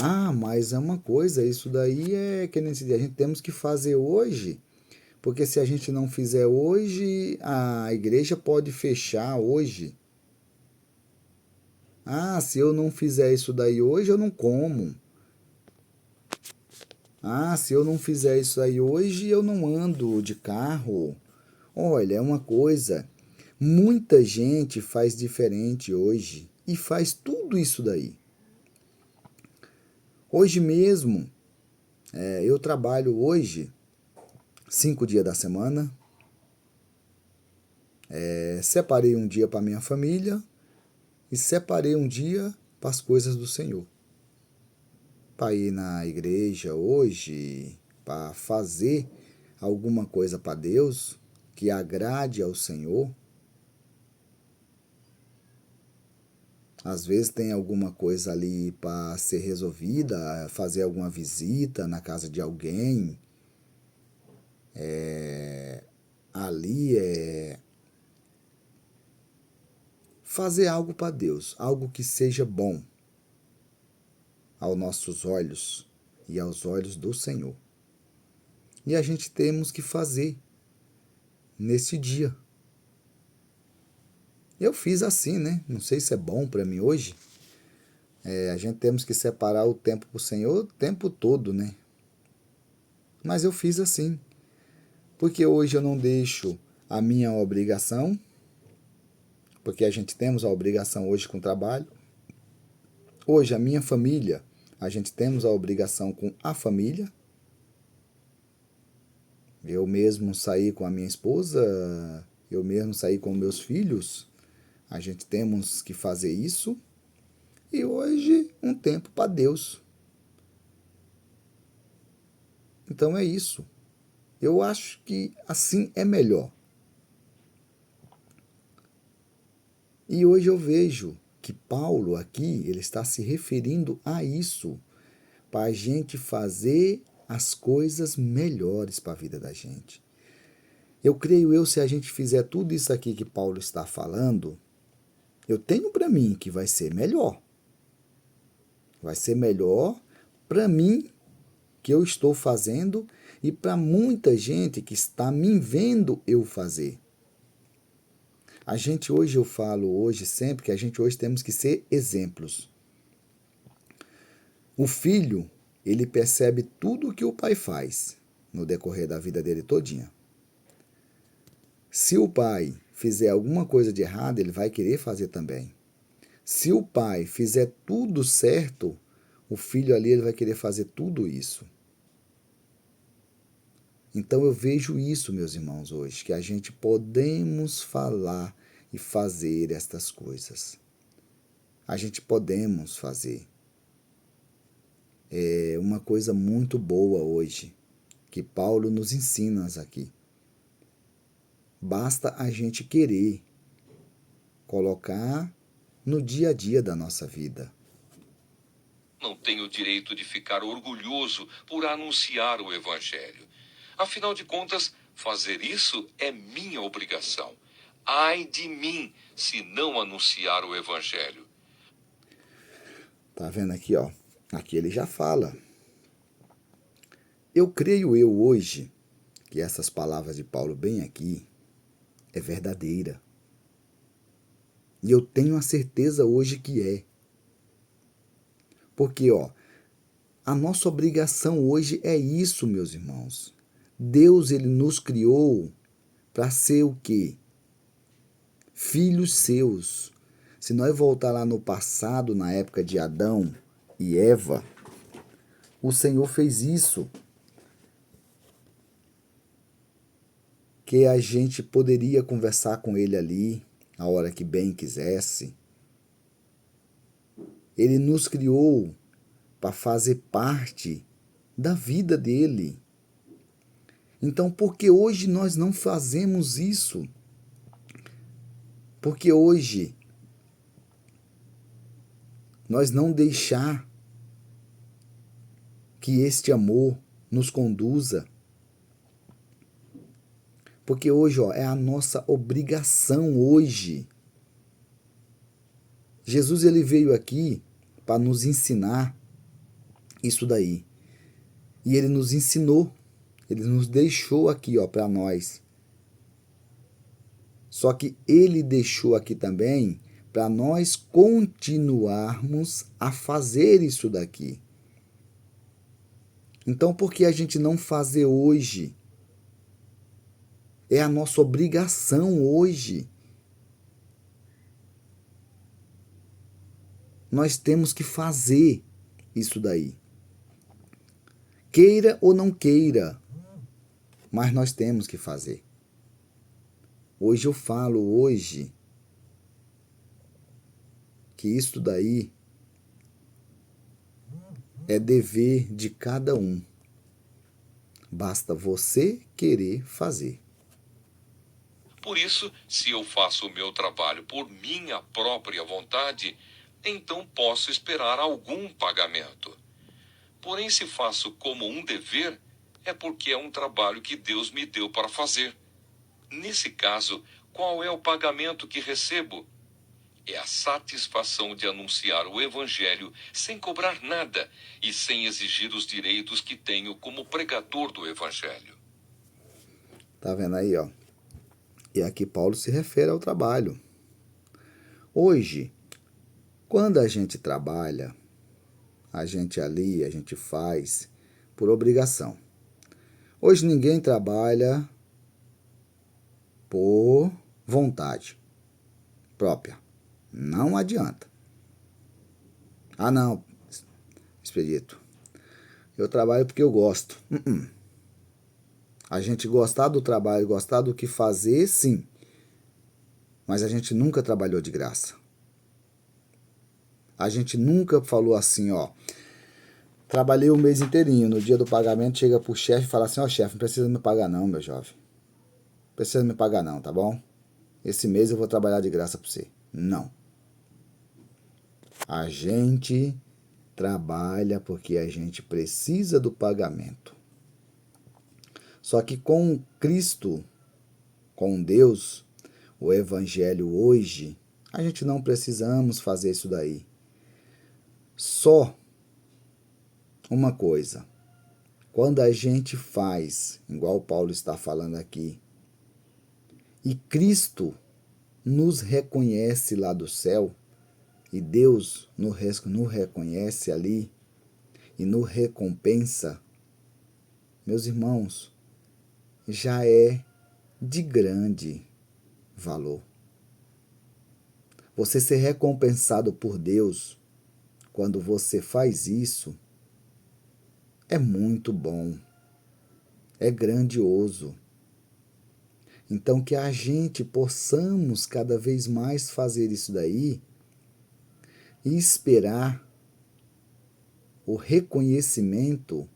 Ah, mas é uma coisa, isso daí é que nem se diz, a gente temos que fazer hoje, porque se a gente não fizer hoje, a igreja pode fechar hoje. Ah, se eu não fizer isso daí hoje, eu não como. Ah, se eu não fizer isso aí hoje, eu não ando de carro. Olha, é uma coisa. Muita gente faz diferente hoje e faz tudo isso daí. Hoje mesmo, eu trabalho hoje 5 dias da semana, separei um dia para minha família e separei um dia para as coisas do Senhor. Para ir na igreja hoje, para fazer alguma coisa para Deus que agrade ao Senhor. Às vezes tem alguma coisa ali para ser resolvida, fazer alguma visita na casa de alguém. Ali é fazer algo para Deus, algo que seja bom aos nossos olhos e aos olhos do Senhor. E a gente temos que fazer nesse dia. Eu fiz assim, né? Não sei se é bom para mim hoje. A gente temos que separar o tempo para o Senhor o tempo todo, né? Mas eu fiz assim. Porque hoje eu não deixo a minha obrigação, porque a gente temos a obrigação hoje com o trabalho. Hoje a minha família, a gente temos a obrigação com a família. Eu mesmo saí com a minha esposa, eu mesmo saí com meus filhos. A gente temos que fazer isso. E hoje um tempo para Deus. Então é isso. Eu acho que assim é melhor. E hoje eu vejo que Paulo aqui, ele está se referindo a isso, para a gente fazer as coisas melhores para a vida da gente. Eu creio se a gente fizer tudo isso aqui que Paulo está falando, eu tenho para mim que vai ser melhor. Vai ser melhor para mim que eu estou fazendo e para muita gente que está me vendo eu fazer. A gente hoje, eu falo hoje sempre que a gente hoje temos que ser exemplos. O filho, ele percebe tudo o que o pai faz no decorrer da vida dele todinha. Se o pai fizer alguma coisa de errado, ele vai querer fazer também. Se o pai fizer tudo certo, o filho ali ele vai querer fazer tudo isso. Então eu vejo isso, meus irmãos, hoje, que a gente podemos falar e fazer estas coisas. A gente podemos fazer. É uma coisa muito boa hoje, que Paulo nos ensina aqui. Basta a gente querer colocar no dia a dia da nossa vida. Não tenho o direito de ficar orgulhoso por anunciar o Evangelho. Afinal de contas, fazer isso é minha obrigação. Ai de mim se não anunciar o Evangelho. Tá vendo aqui, ó? Aqui ele já fala. Eu creio hoje que essas palavras de Paulo bem aqui é verdadeira. E eu tenho a certeza hoje que é. Porque, ó, a nossa obrigação hoje é isso, meus irmãos. Deus, ele nos criou para ser o quê? Filhos seus. Se nós voltar lá no passado, na época de Adão e Eva, o Senhor fez isso. Que a gente poderia conversar com ele ali, a hora que bem quisesse. Ele nos criou para fazer parte da vida dele. Então, por que hoje nós não fazemos isso? Porque hoje nós não deixar que este amor nos conduza. Porque hoje, ó, é a nossa obrigação hoje. Jesus, ele veio aqui para nos ensinar isso daí. E ele nos ensinou, ele nos deixou aqui, ó, para nós. Só que ele deixou aqui também para nós continuarmos a fazer isso daqui. Então, por que a gente não fazer hoje? É a nossa obrigação hoje. Nós temos que fazer isso daí. Queira ou não queira, mas nós temos que fazer. Hoje eu falo que isso daí é dever de cada um. Basta você querer fazer. Por isso, se eu faço o meu trabalho por minha própria vontade, então posso esperar algum pagamento. Porém, se faço como um dever, é porque é um trabalho que Deus me deu para fazer. Nesse caso, qual é o pagamento que recebo? É a satisfação de anunciar o Evangelho sem cobrar nada e sem exigir os direitos que tenho como pregador do Evangelho. Tá vendo aí, ó? E aqui Paulo se refere ao trabalho. Hoje, quando a gente trabalha, a gente faz por obrigação. Hoje ninguém trabalha por vontade própria. Não adianta. Ah, não, Expedito. Eu trabalho porque eu gosto. A gente gostar do trabalho, gostar do que fazer, sim. Mas a gente nunca trabalhou de graça. A gente nunca falou assim, ó. Trabalhei o mês inteirinho. No dia do pagamento, chega pro chefe e fala assim, ó, chefe, não precisa me pagar não, meu jovem. Não precisa me pagar não, tá bom? Esse mês eu vou trabalhar de graça pra você. Não. A gente trabalha porque a gente precisa do pagamento. Só que com Cristo, com Deus, o Evangelho hoje, a gente não precisamos fazer isso daí. Só uma coisa, quando a gente faz, igual Paulo está falando aqui, e Cristo nos reconhece lá do céu, e Deus nos reconhece ali, e nos recompensa, meus irmãos, já é de grande valor. Você ser recompensado por Deus, quando você faz isso, é muito bom, é grandioso. Então, que a gente possamos cada vez mais fazer isso daí e esperar o reconhecimento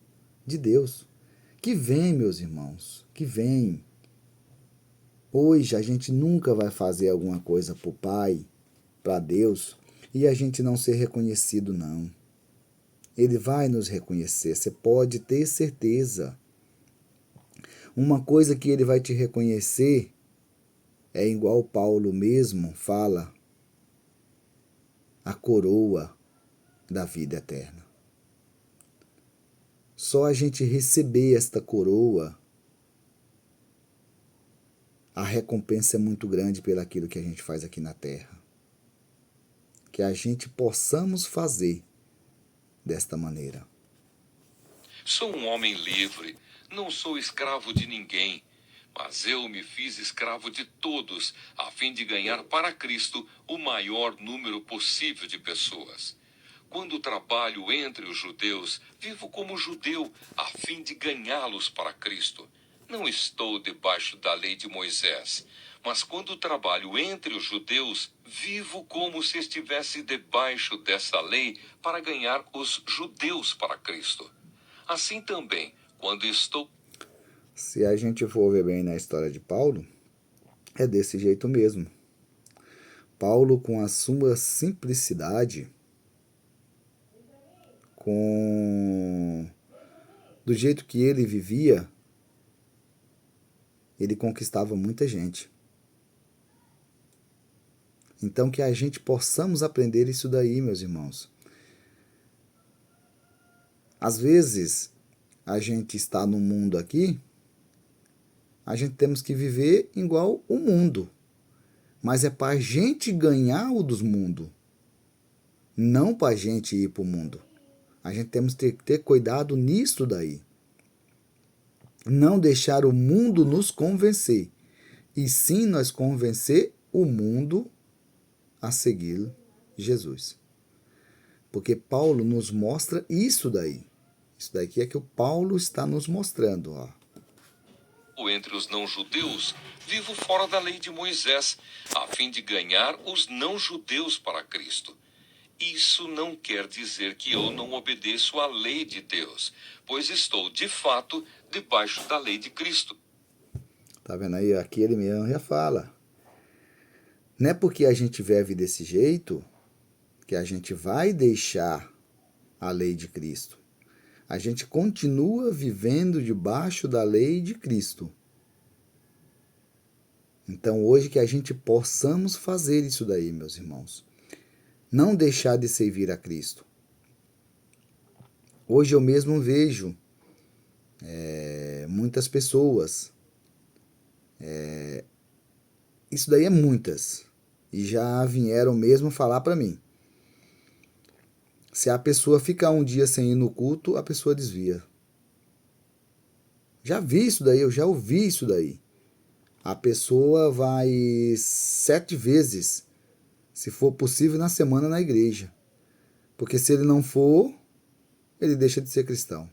de Deus. Que vem, meus irmãos, que vem. Hoje a gente nunca vai fazer alguma coisa para o Pai, para Deus, e a gente não ser reconhecido, não. Ele vai nos reconhecer, você pode ter certeza. Uma coisa que ele vai te reconhecer é igual Paulo mesmo fala, a coroa da vida eterna. Só a gente receber esta coroa, a recompensa é muito grande pelo aquilo que a gente faz aqui na terra. Que a gente possamos fazer desta maneira. Sou um homem livre, não sou escravo de ninguém, mas eu me fiz escravo de todos, a fim de ganhar para Cristo o maior número possível de pessoas. Quando trabalho entre os judeus, vivo como judeu, a fim de ganhá-los para Cristo. Não estou debaixo da lei de Moisés, mas quando trabalho entre os judeus, vivo como se estivesse debaixo dessa lei para ganhar os judeus para Cristo. Assim também, quando estou... Se a gente for ver bem na história de Paulo, é desse jeito mesmo. Paulo, com a sua simplicidade, do jeito que ele vivia, ele conquistava muita gente. Então, que a gente possamos aprender isso daí, meus irmãos. Às vezes, a gente está no mundo aqui, a gente temos que viver igual o mundo. Mas é para a gente ganhar o dos mundos, não para a gente ir para o mundo. A gente temos que ter cuidado nisso daí. Não deixar o mundo nos convencer, e sim nós convencer o mundo a seguir Jesus. Porque Paulo nos mostra isso daí. Isso daqui é que o Paulo está nos mostrando, ó. Entre os não-judeus, vivo fora da lei de Moisés, a fim de ganhar os não-judeus para Cristo. Isso não quer dizer que eu não obedeço à lei de Deus, pois estou, de fato, debaixo da lei de Cristo. Tá vendo aí? Aqui ele mesmo já fala. Não é porque a gente vive desse jeito que a gente vai deixar a lei de Cristo. A gente continua vivendo debaixo da lei de Cristo. Então, hoje que a gente possamos fazer isso daí, meus irmãos. Não deixar de servir a Cristo. Hoje eu mesmo vejo muitas pessoas. Isso daí é muitas. E já vieram mesmo falar para mim. Se a pessoa ficar um dia sem ir no culto, a pessoa desvia. Já vi isso daí, eu já ouvi isso daí. A pessoa vai 7 vezes, se for possível, na semana na igreja. Porque se ele não for, ele deixa de ser cristão.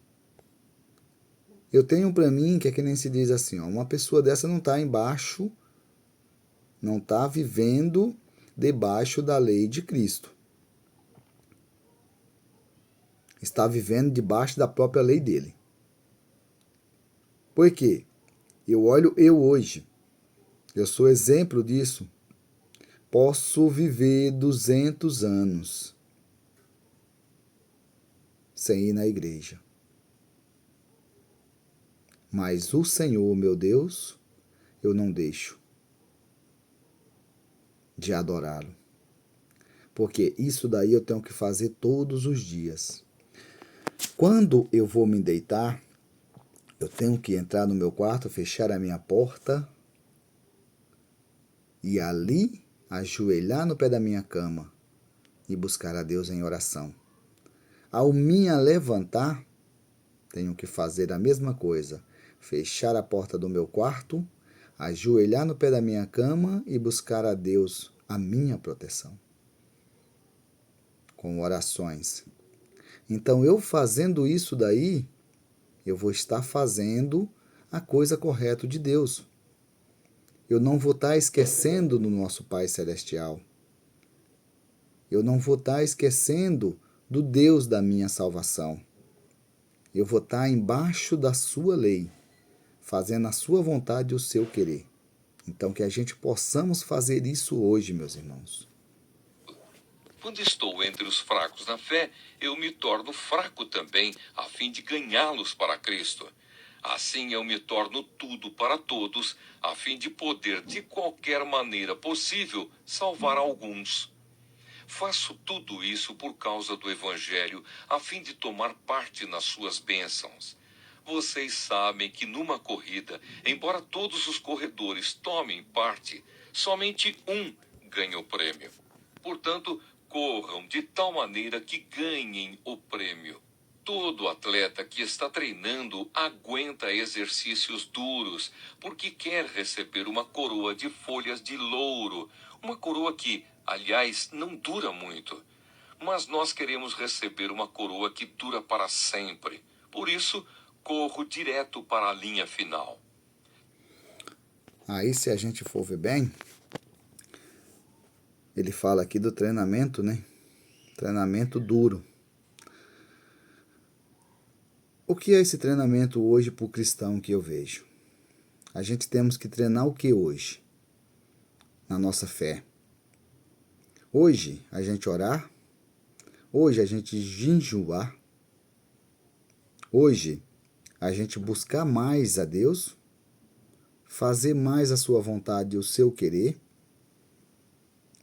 Eu tenho para mim que é que nem se diz assim, ó, uma pessoa dessa não está embaixo, não está vivendo debaixo da lei de Cristo. Está vivendo debaixo da própria lei dele. Por quê? Eu olho eu hoje. Eu sou exemplo disso. Posso viver 200 anos sem ir na igreja. Mas o Senhor, meu Deus, eu não deixo de adorá-lo. Porque isso daí eu tenho que fazer todos os dias. Quando eu vou me deitar, eu tenho que entrar no meu quarto, fechar a minha porta e ali ajoelhar no pé da minha cama e buscar a Deus em oração. Ao me levantar, tenho que fazer a mesma coisa. Fechar a porta do meu quarto, ajoelhar no pé da minha cama e buscar a Deus a minha proteção. Com orações. Então, eu fazendo isso daí, eu vou estar fazendo a coisa correta de Deus. Eu não vou estar esquecendo do nosso Pai Celestial. Eu não vou estar esquecendo do Deus da minha salvação. Eu vou estar embaixo da sua lei, fazendo a sua vontade e o seu querer. Então, que a gente possamos fazer isso hoje, meus irmãos. Quando estou entre os fracos na fé, eu me torno fraco também, a fim de ganhá-los para Cristo. Assim eu me torno tudo para todos, a fim de poder, de qualquer maneira possível, salvar alguns. Faço tudo isso por causa do Evangelho, a fim de tomar parte nas suas bênçãos. Vocês sabem que numa corrida, embora todos os corredores tomem parte, somente um ganha o prêmio. Portanto, corram de tal maneira que ganhem o prêmio. Todo atleta que está treinando aguenta exercícios duros, porque quer receber uma coroa de folhas de louro, uma coroa que, aliás, não dura muito. Mas nós queremos receber uma coroa que dura para sempre. Por isso, corro direto para a linha final. Aí, se a gente for ver bem, ele fala aqui do treinamento, né? Treinamento duro. O que é esse treinamento hoje para o cristão que eu vejo? A gente temos que treinar o que hoje? Na nossa fé. Hoje, a gente orar. Hoje, a gente jejuar. Hoje, a gente buscar mais a Deus. Fazer mais a sua vontade e o seu querer.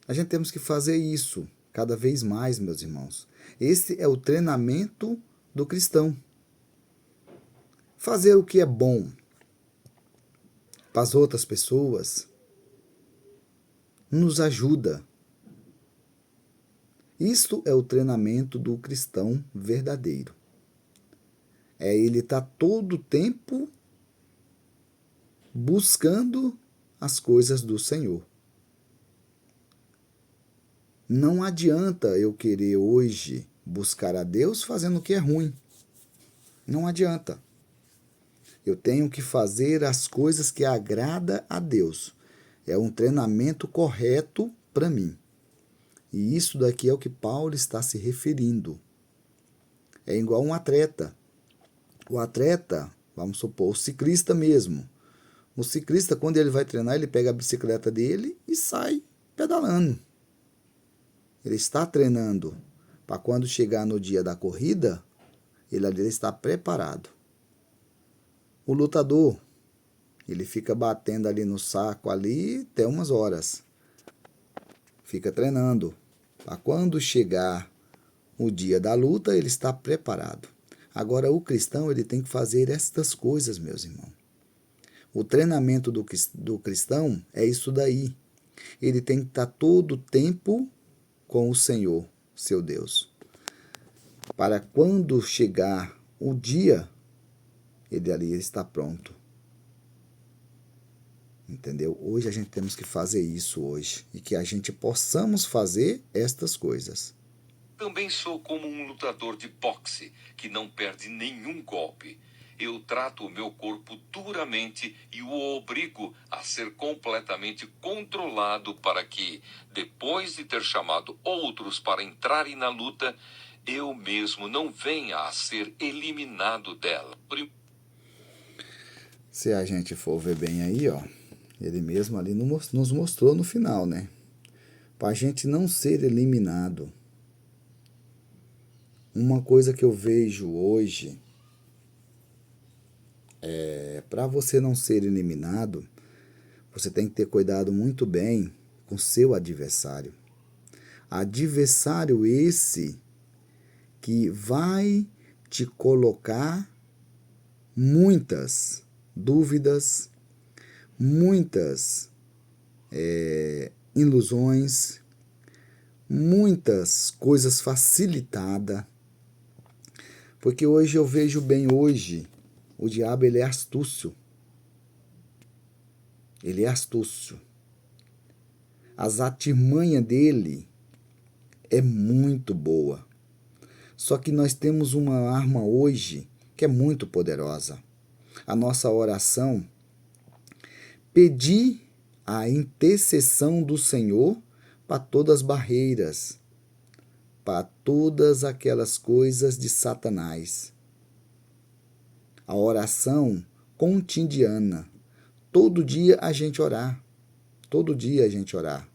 A gente temos que fazer isso cada vez mais, meus irmãos. Esse é o treinamento do cristão. Fazer o que é bom para as outras pessoas nos ajuda. Isto é o treinamento do cristão verdadeiro. É ele estar todo o tempo buscando as coisas do Senhor. Não adianta eu querer hoje buscar a Deus fazendo o que é ruim. Não adianta. Eu tenho que fazer as coisas que agrada a Deus. É um treinamento correto para mim. E isso daqui é o que Paulo está se referindo. É igual um atleta. O atleta, vamos supor, o ciclista mesmo. O ciclista, quando ele vai treinar, ele pega a bicicleta dele e sai pedalando. Ele está treinando para quando chegar no dia da corrida, ele ali está preparado. O lutador, ele fica batendo ali no saco ali até umas horas. Fica treinando. Para quando chegar o dia da luta, ele está preparado. Agora, o cristão, ele tem que fazer estas coisas, meus irmãos. O treinamento do cristão é isso daí. Ele tem que estar todo o tempo com o Senhor, seu Deus. Para quando chegar o dia, ele ali está pronto. Entendeu? Hoje a gente temos que fazer isso hoje. E que a gente possamos fazer estas coisas. Também sou como um lutador de boxe que não perde nenhum golpe. Eu trato o meu corpo duramente e o obrigo a ser completamente controlado para que, depois de ter chamado outros para entrarem na luta, eu mesmo não venha a ser eliminado dela. Se a gente for ver bem aí, ó, ele mesmo ali nos mostrou no final, né? Para a gente não ser eliminado. Uma coisa que eu vejo hoje é, para você não ser eliminado, você tem que ter cuidado muito bem com seu adversário. Adversário esse que vai te colocar muitas dúvidas, muitas ilusões, muitas coisas facilitadas. Porque hoje eu vejo bem hoje, o diabo ele é astúcio. Ele é astúcio. As artimanhas dele é muito boa. Só que nós temos uma arma hoje que é muito poderosa. A nossa oração, pedir a intercessão do Senhor para todas as barreiras, para todas aquelas coisas de Satanás. A oração cotidiana. Todo dia a gente orar. Todo dia a gente orar.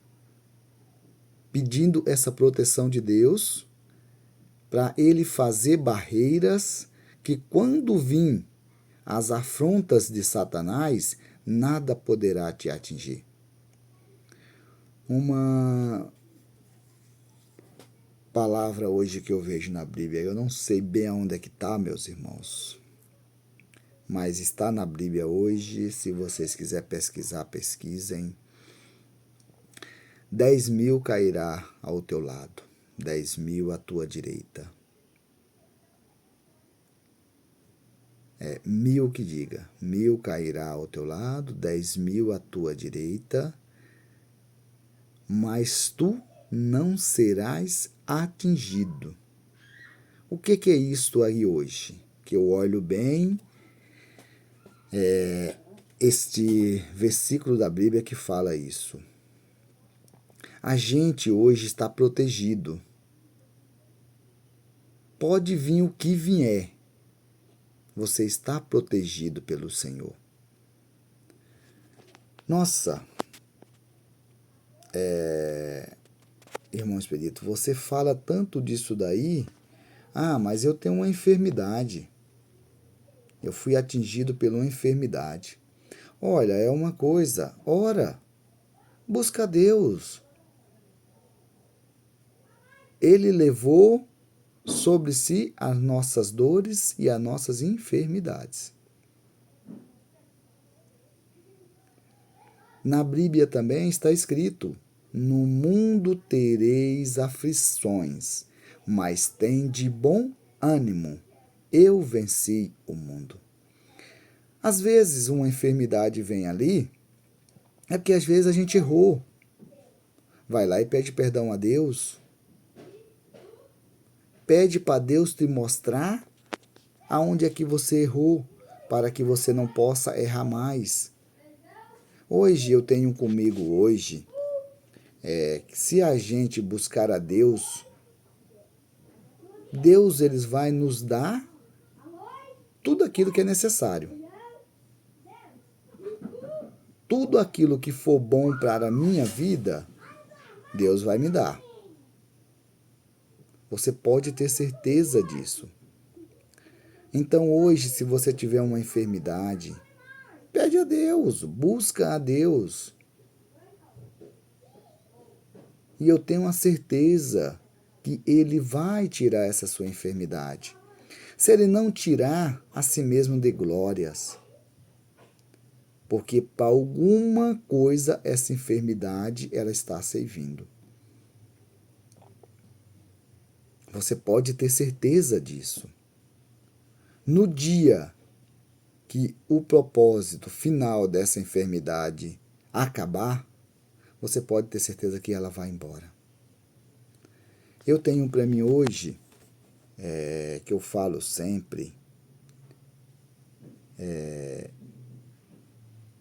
Pedindo essa proteção de Deus para Ele fazer barreiras que quando vir as afrontas de Satanás, nada poderá te atingir. Uma palavra hoje que eu vejo na Bíblia, eu não sei bem onde é que está, meus irmãos, mas está na Bíblia hoje. Se vocês quiserem pesquisar, pesquisem. 10.000 cairá ao teu lado, 10.000 à tua direita. 1.000 que diga, 1.000 cairá ao teu lado, 10.000 à tua direita, mas tu não serás atingido. O que é isto aí hoje? Que eu olho bem este versículo da Bíblia que fala isso. A gente hoje está protegido. Pode vir o que vier. Você está protegido pelo Senhor. Nossa, irmão Expedito, você fala tanto disso daí. Ah, mas eu tenho uma enfermidade. Eu fui atingido por uma enfermidade. Olha, é uma coisa. Ora, busca Deus. Ele levou sobre si as nossas dores e as nossas enfermidades. Na Bíblia também está escrito: no mundo tereis aflições, mas tende bom ânimo. Eu venci o mundo. Às vezes uma enfermidade vem ali, é porque às vezes a gente errou. Vai lá e pede perdão a Deus. pede para Deus te mostrar aonde é que você errou, para que você não possa errar mais. Hoje eu tenho comigo hoje, se a gente buscar a Deus, Deus eles vai nos dar tudo aquilo que é necessário. Tudo aquilo que for bom para a minha vida, Deus vai me dar. Você pode ter certeza disso. Então hoje, se você tiver uma enfermidade, pede a Deus, busca a Deus. E eu tenho a certeza que Ele vai tirar essa sua enfermidade. Se Ele não tirar, a si mesmo dê glórias. Porque para alguma coisa essa enfermidade ela está servindo. Você pode ter certeza disso. No dia que o propósito final dessa enfermidade acabar, você pode ter certeza que ela vai embora. Eu tenho para mim hoje, que eu falo sempre,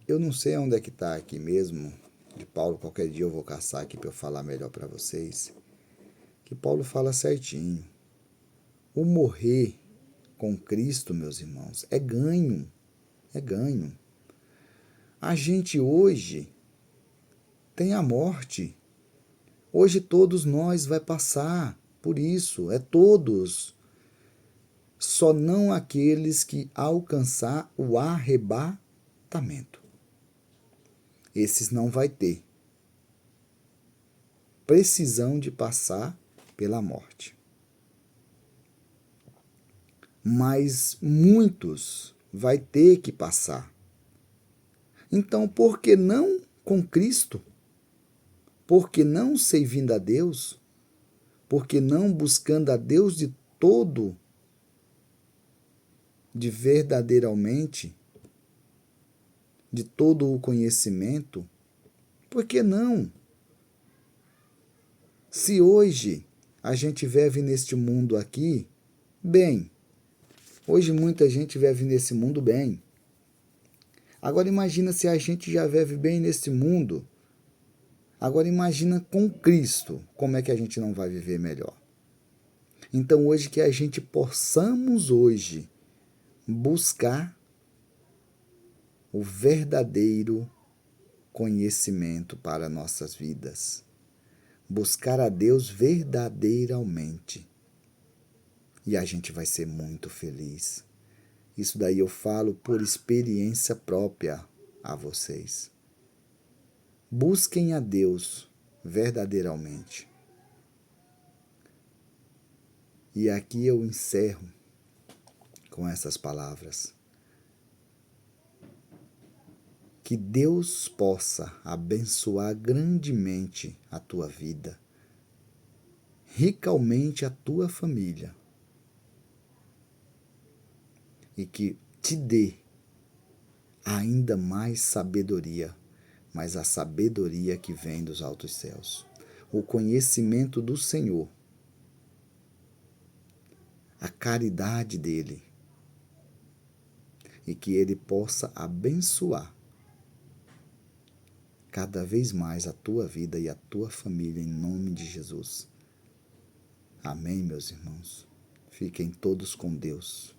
eu não sei onde é que está aqui mesmo, de Paulo, qualquer dia eu vou caçar aqui para eu falar melhor para vocês, que Paulo fala certinho. O morrer com Cristo, meus irmãos, é ganho, é ganho. A gente hoje tem a morte. Hoje todos nós vai passar por isso, é todos. Só não aqueles que alcançar o arrebatamento. Esses não vai ter precisão de passar pela morte. Mas muitos vai ter que passar. Então, por que não com Cristo? Por que não servindo a Deus? Por que não buscando a Deus de todo, de verdadeiramente, de todo o conhecimento? Por que não? Se hoje a gente vive neste mundo aqui, bem, hoje muita gente vive nesse mundo bem. Agora imagina se a gente já vive bem nesse mundo. Agora imagina com Cristo, como é que a gente não vai viver melhor. Então hoje que a gente possamos hoje buscar o verdadeiro conhecimento para nossas vidas. Buscar a Deus verdadeiramente. E a gente vai ser muito feliz. Isso daí eu falo por experiência própria a vocês. Busquem a Deus verdadeiramente. E aqui eu encerro com essas palavras. Que Deus possa abençoar grandemente a tua vida, ricamente a tua família, e que te dê ainda mais sabedoria, mas a sabedoria que vem dos altos céus, o conhecimento do Senhor, a caridade dele, e que ele possa abençoar cada vez mais a tua vida e a tua família, em nome de Jesus. Amém, meus irmãos. Fiquem todos com Deus.